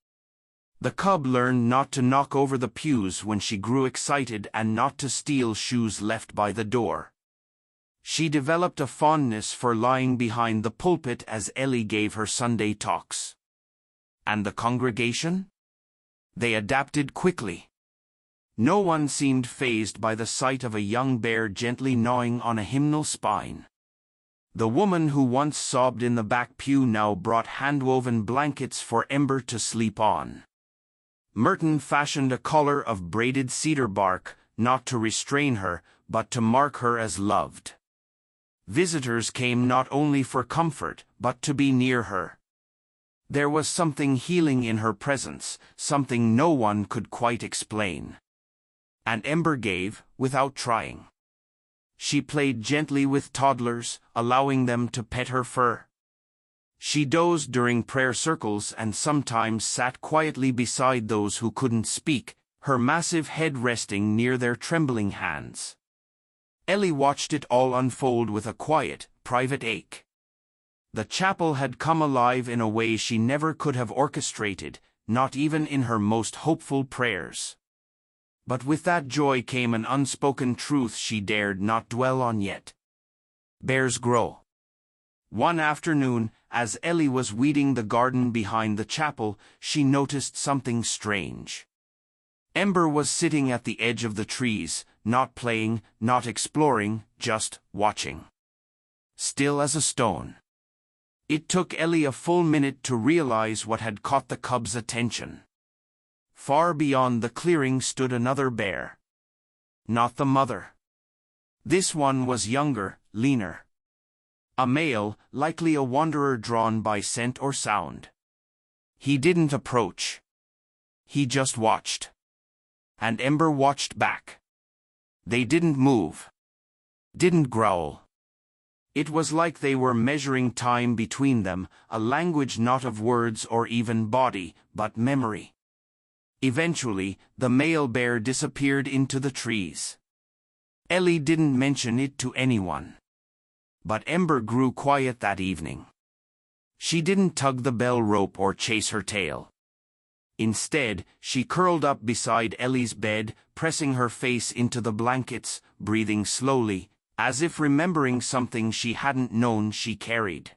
The cub learned not to knock over the pews when she grew excited and not to steal shoes left by the door. She developed a fondness for lying behind the pulpit as Ellie gave her Sunday talks. And the congregation? They adapted quickly. No one seemed fazed by the sight of a young bear gently gnawing on a hymnal spine. The woman who once sobbed in the back pew now brought hand-woven blankets for Ember to sleep on. Merton fashioned a collar of braided cedar bark, not to restrain her, but to mark her as loved. Visitors came not only for comfort, but to be near her. There was something healing in her presence, something no one could quite explain. And Ember gave, without trying. She played gently with toddlers, allowing them to pet her fur. She dozed during prayer circles and sometimes sat quietly beside those who couldn't speak, her massive head resting near their trembling hands. Ellie watched it all unfold with a quiet, private ache. The chapel had come alive in a way she never could have orchestrated, not even in her most hopeful prayers. But with that joy came an unspoken truth she dared not dwell on yet. Bears grow. One afternoon, as Ellie was weeding the garden behind the chapel, she noticed something strange. Ember was sitting at the edge of the trees, not playing, not exploring, just watching. Still as a stone. It took Ellie a full minute to realize what had caught the cub's attention. Far beyond the clearing stood another bear. Not the mother. This one was younger, leaner. A male, likely a wanderer drawn by scent or sound. He didn't approach. He just watched. And Ember watched back. They didn't move. Didn't growl. It was like they were measuring time between them, a language not of words or even body, but memory. Eventually, the male bear disappeared into the trees. Ellie didn't mention it to anyone. But Ember grew quiet that evening. She didn't tug the bell rope or chase her tail. Instead, she curled up beside Ellie's bed, pressing her face into the blankets, breathing slowly, as if remembering something she hadn't known she carried.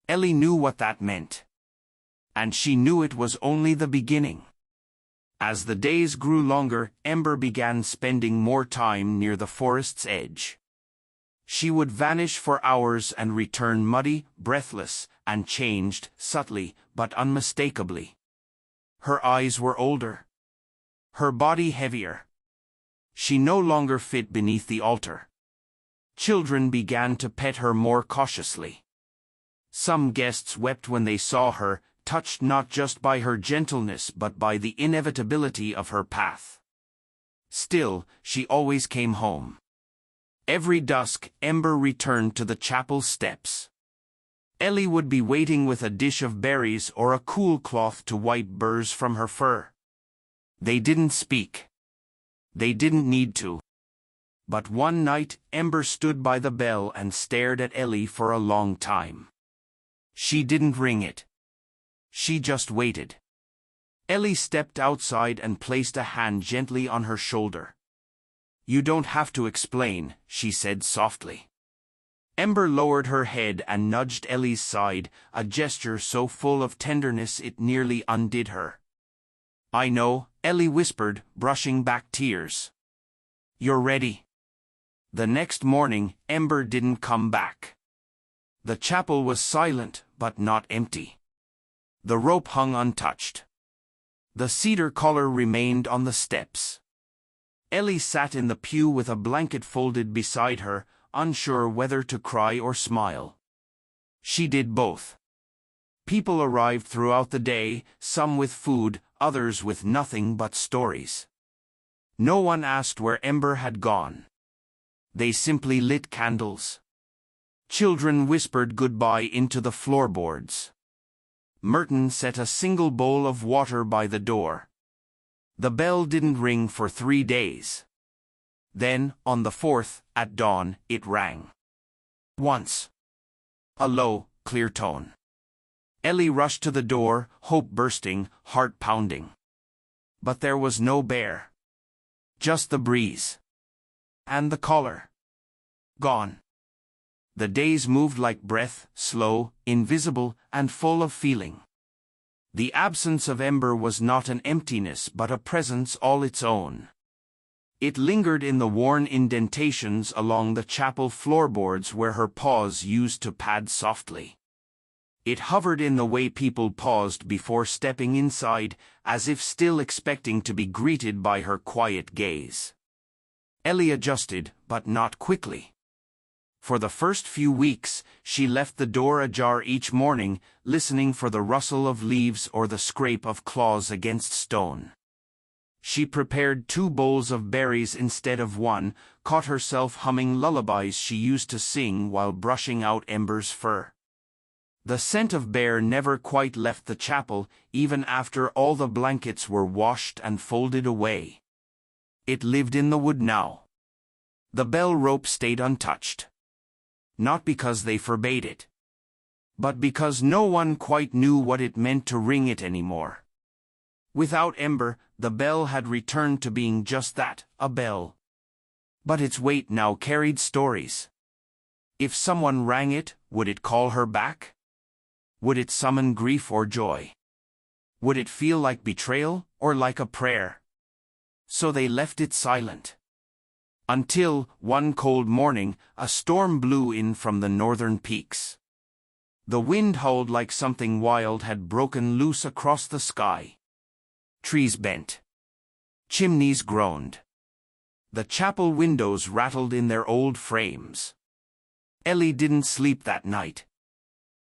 Ellie knew what that meant. And she knew it was only the beginning. As the days grew longer, Ember began spending more time near the forest's edge. She would vanish for hours and return muddy, breathless, and changed, subtly, but unmistakably. Her eyes were older. Her body heavier. She no longer fit beneath the altar. Children began to pet her more cautiously. Some guests wept when they saw her, touched not just by her gentleness but by the inevitability of her path. Still, she always came home. Every dusk, Ember returned to the chapel steps. Ellie would be waiting with a dish of berries or a cool cloth to wipe burrs from her fur. They didn't speak. They didn't need to. But one night, Ember stood by the bell and stared at Ellie for a long time. She didn't ring it. She just waited. Ellie stepped outside and placed a hand gently on her shoulder. "You don't have to explain," she said softly. Ember lowered her head and nudged Ellie's side, a gesture so full of tenderness it nearly undid her. "I know," Ellie whispered, brushing back tears. "You're ready." The next morning, Ember didn't come back. The chapel was silent, but not empty. The rope hung untouched. The cedar collar remained on the steps. Ellie sat in the pew with a blanket folded beside her, unsure whether to cry or smile. She did both. People arrived throughout the day, some with food, others with nothing but stories. No one asked where Ember had gone. They simply lit candles. Children whispered goodbye into the floorboards. Merton set a single bowl of water by the door. The bell didn't ring for 3 days. Then, on the 4th, at dawn, it rang. Once. A low, clear tone. Ellie rushed to the door, hope bursting, heart pounding. But there was no bear. Just the breeze. And the collar. Gone. The days moved like breath, slow, invisible, and full of feeling. The absence of Ember was not an emptiness but a presence all its own. It lingered in the worn indentations along the chapel floorboards where her paws used to pad softly. It hovered in the way people paused before stepping inside, as if still expecting to be greeted by her quiet gaze. Ellie adjusted, but not quickly. For the first few weeks, she left the door ajar each morning, listening for the rustle of leaves or the scrape of claws against stone. She prepared 2 bowls of berries instead of 1, caught herself humming lullabies she used to sing while brushing out Ember's fur. The scent of bear never quite left the chapel, even after all the blankets were washed and folded away. It lived in the wood now. The bell rope stayed untouched. Not because they forbade it, but because no one quite knew what it meant to ring it anymore. Without Ember, the bell had returned to being just that, a bell. But its weight now carried stories. If someone rang it, would it call her back? Would it summon grief or joy? Would it feel like betrayal, or like a prayer? So they left it silent. Until, one cold morning, a storm blew in from the northern peaks. The wind howled like something wild had broken loose across the sky. Trees bent. Chimneys groaned. The chapel windows rattled in their old frames. Ellie didn't sleep that night.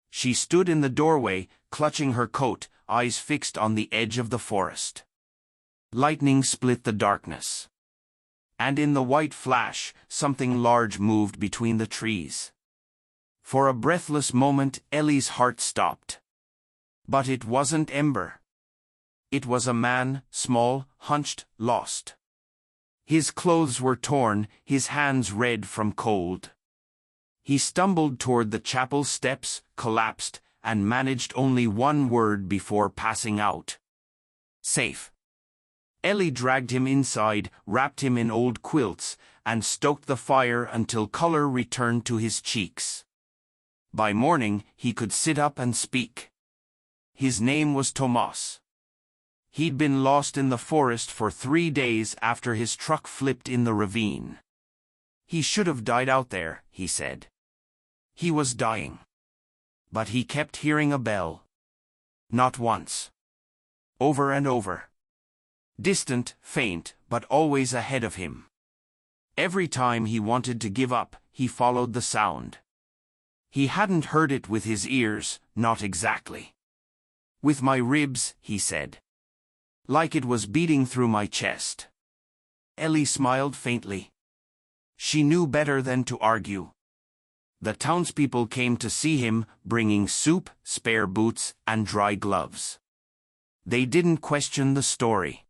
She stood in the doorway, clutching her coat, eyes fixed on the edge of the forest. Lightning split the darkness. And in the white flash, something large moved between the trees. For a breathless moment, Ellie's heart stopped. But it wasn't Ember. It was a man, small, hunched, lost. His clothes were torn, his hands red from cold. He stumbled toward the chapel steps, collapsed, and managed only one word before passing out. Safe. Ellie dragged him inside, wrapped him in old quilts, and stoked the fire until color returned to his cheeks. By morning, he could sit up and speak. His name was Tomas. He'd been lost in the forest for 3 days after his truck flipped in the ravine. He should have died out there, he said. He was dying. But he kept hearing a bell. Not once. Over and over. Distant, faint, but always ahead of him. Every time he wanted to give up, he followed the sound. He hadn't heard it with his ears, not exactly. With my ribs, he said. Like it was beating through my chest. Ellie smiled faintly. She knew better than to argue. The townspeople came to see him, bringing soup, spare boots, and dry gloves. They didn't question the story.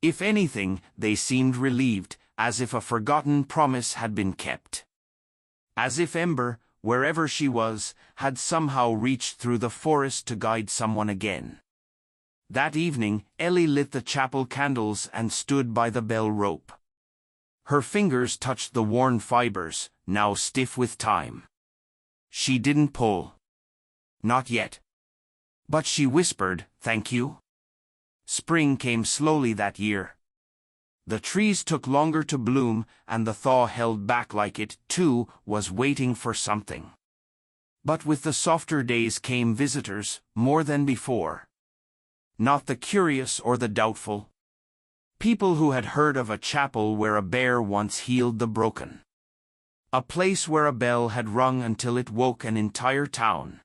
If anything, they seemed relieved, as if a forgotten promise had been kept. As if Ember, wherever she was, had somehow reached through the forest to guide someone again. That evening, Ellie lit the chapel candles and stood by the bell rope. Her fingers touched the worn fibers, now stiff with time. She didn't pull. Not yet. But she whispered, "Thank you." Spring came slowly that year. The trees took longer to bloom, and the thaw held back like it, too, was waiting for something. But with the softer days came visitors, more than before. Not the curious or the doubtful. People who had heard of a chapel where a bear once healed the broken. A place where a bell had rung until it woke an entire town.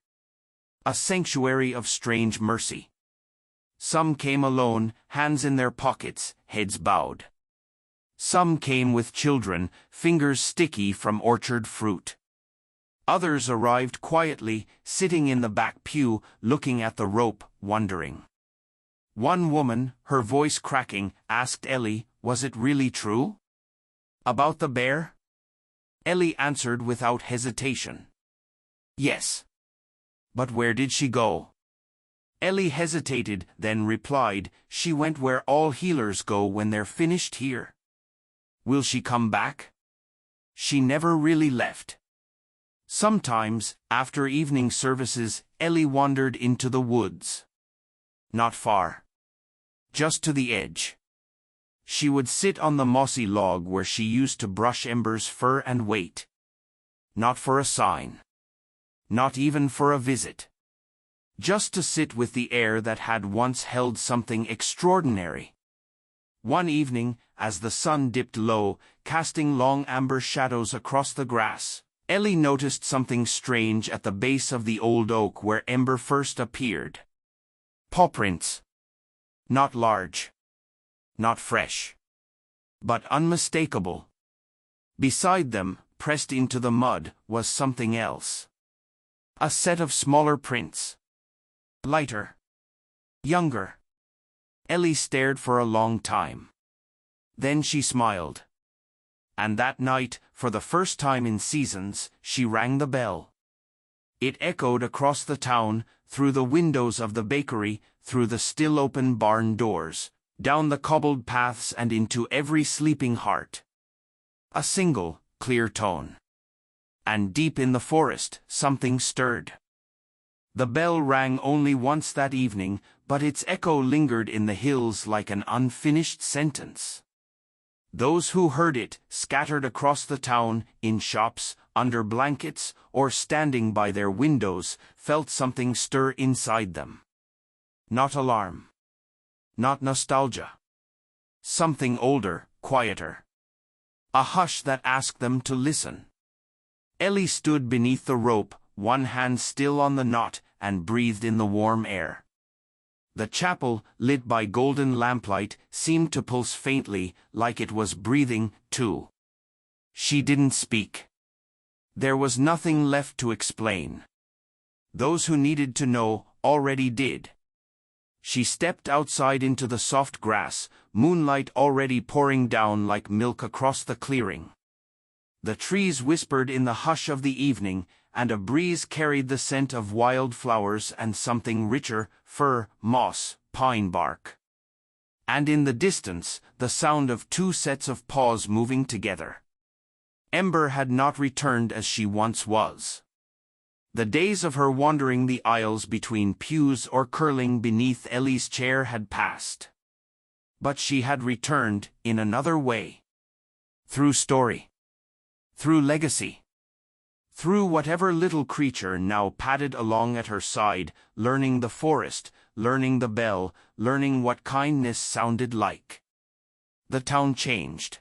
A sanctuary of strange mercy. Some came alone, hands in their pockets, heads bowed. Some came with children, fingers sticky from orchard fruit. Others arrived quietly, sitting in the back pew, looking at the rope, wondering. One woman, her voice cracking, asked Ellie, was it really true? About the bear? Ellie answered without hesitation. Yes. But where did she go? Ellie hesitated, then replied, she went where all healers go when they're finished here. Will she come back? She never really left. Sometimes, after evening services, Ellie wandered into the woods. Not far. Just to the edge. She would sit on the mossy log where she used to brush Ember's fur and wait. Not for a sign. Not even for a visit. Just to sit with the air that had once held something extraordinary. One evening, as the sun dipped low, casting long amber shadows across the grass, Ellie noticed something strange at the base of the old oak where Ember first appeared. Paw prints. Not large. Not fresh. But unmistakable. Beside them, pressed into the mud, was something else. A set of smaller prints. Lighter. Younger. Ellie stared for a long time. Then she smiled. And that night, for the first time in seasons, she rang the bell. It echoed across the town, through the windows of the bakery, through the still-open barn doors, down the cobbled paths and into every sleeping heart. A single, clear tone. And deep in the forest, something stirred. The bell rang only once that evening, but its echo lingered in the hills like an unfinished sentence. Those who heard it, scattered across the town, in shops, under blankets, or standing by their windows, felt something stir inside them. Not alarm. Not nostalgia. Something older, quieter. A hush that asked them to listen. Ellie stood beneath the rope, one hand still on the knot, and breathed in the warm air. The chapel, lit by golden lamplight, seemed to pulse faintly, like it was breathing, too. She didn't speak. There was nothing left to explain. Those who needed to know already did. She stepped outside into the soft grass, moonlight already pouring down like milk across the clearing. The trees whispered in the hush of the evening, and a breeze carried the scent of wild flowers and something richer, fir, moss, pine bark. And in the distance, the sound of two sets of paws moving together. Ember had not returned as she once was. The days of her wandering the aisles between pews or curling beneath Ellie's chair had passed. But she had returned, in another way. Through story. Through legacy. Through whatever little creature now padded along at her side, learning the forest, learning the bell, learning what kindness sounded like. The town changed.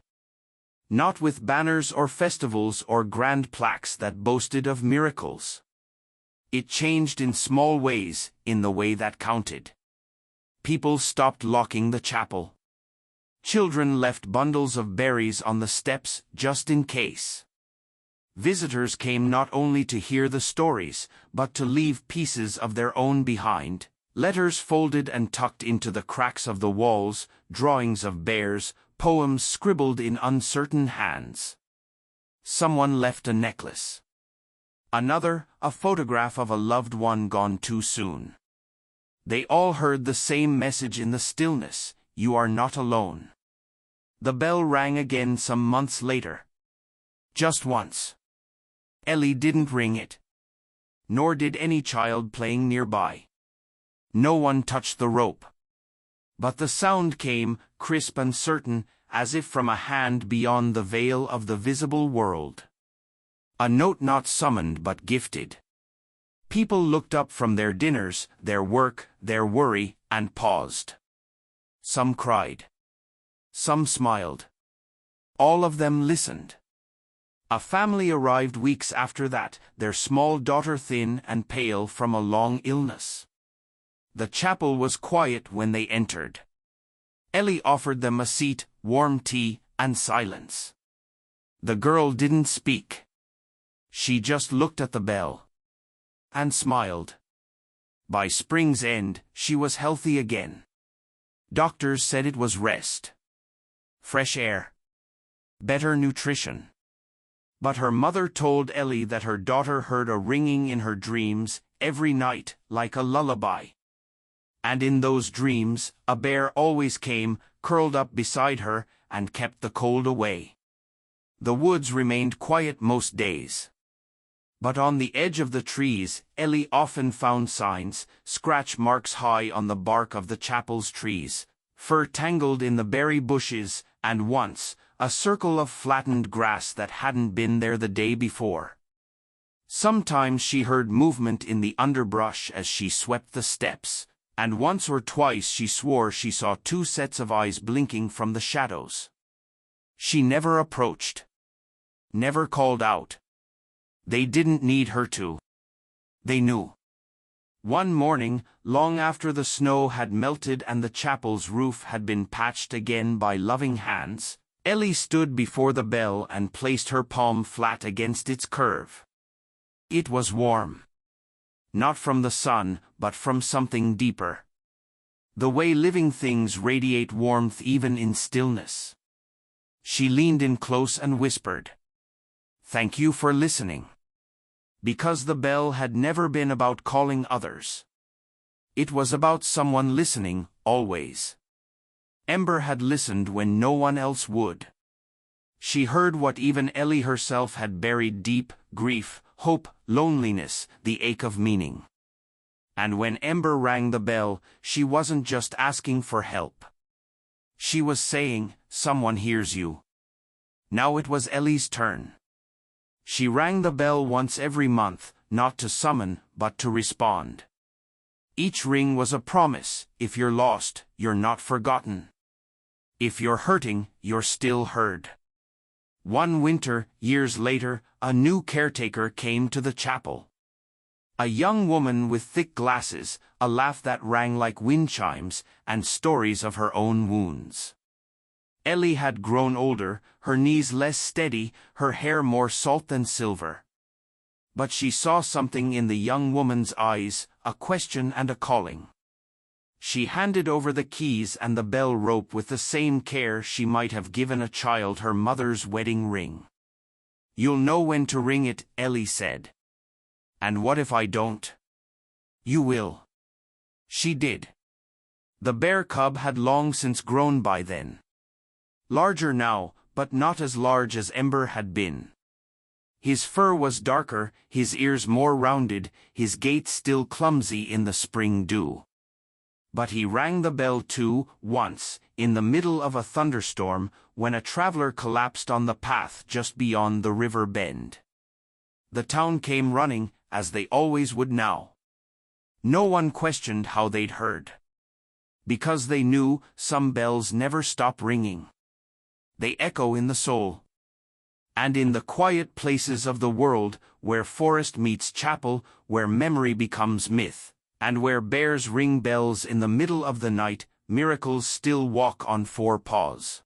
Not with banners or festivals or grand plaques that boasted of miracles. It changed in small ways, in the way that counted. People stopped locking the chapel. Children left bundles of berries on the steps, just in case. Visitors came not only to hear the stories, but to leave pieces of their own behind, letters folded and tucked into the cracks of the walls, drawings of bears, poems scribbled in uncertain hands. Someone left a necklace. Another, a photograph of a loved one gone too soon. They all heard the same message in the stillness: you are not alone. The bell rang again some months later. Just once. Ellie didn't ring it. Nor did any child playing nearby. No one touched the rope. But the sound came, crisp and certain, as if from a hand beyond the veil of the visible world. A note not summoned but gifted. People looked up from their dinners, their work, their worry, and paused. Some cried. Some smiled. All of them listened. A family arrived weeks after that, their small daughter thin and pale from a long illness. The chapel was quiet when they entered. Ellie offered them a seat, warm tea, and silence. The girl didn't speak. She just looked at the bell. And smiled. By spring's end, she was healthy again. Doctors said it was rest. Fresh air. Better nutrition. But her mother told Ellie that her daughter heard a ringing in her dreams, every night, like a lullaby. And in those dreams, a bear always came, curled up beside her, and kept the cold away. The woods remained quiet most days. But on the edge of the trees, Ellie often found signs, scratch marks high on the bark of the chapel's trees, fur tangled in the berry bushes, and once, a circle of flattened grass that hadn't been there the day before. Sometimes she heard movement in the underbrush as she swept the steps, and once or twice she swore she saw two sets of eyes blinking from the shadows. She never approached. Never called out. They didn't need her to. They knew. One morning, long after the snow had melted and the chapel's roof had been patched again by loving hands, Ellie stood before the bell and placed her palm flat against its curve. It was warm. Not from the sun, but from something deeper. The way living things radiate warmth even in stillness. She leaned in close and whispered, "Thank you for listening." Because the bell had never been about calling others. It was about someone listening, always. Ember had listened when no one else would. She heard what even Ellie herself had buried deep: grief, hope, loneliness, the ache of meaning. And when Ember rang the bell, she wasn't just asking for help. She was saying, "Someone hears you." Now it was Ellie's turn. She rang the bell once every month, not to summon, but to respond. Each ring was a promise: if you're lost, you're not forgotten. If you're hurting, you're still heard. One winter, years later, a new caretaker came to the chapel. A young woman with thick glasses, a laugh that rang like wind chimes, and stories of her own wounds. Ellie had grown older, her knees less steady, her hair more salt than silver. But she saw something in the young woman's eyes, a question and a calling. She handed over the keys and the bell rope with the same care she might have given a child her mother's wedding ring. "You'll know when to ring it," Ellie said. "And what if I don't?" "You will." She did. The bear cub had long since grown by then. Larger now, but not as large as Ember had been. His fur was darker, his ears more rounded, his gait still clumsy in the spring dew. But he rang the bell too, once, in the middle of a thunderstorm, when a traveler collapsed on the path just beyond the river bend. The town came running, as they always would now. No one questioned how they'd heard. Because they knew, some bells never stop ringing. They echo in the soul. And in the quiet places of the world, where forest meets chapel, where memory becomes myth, and where bears ring bells in the middle of the night, miracles still walk on four paws.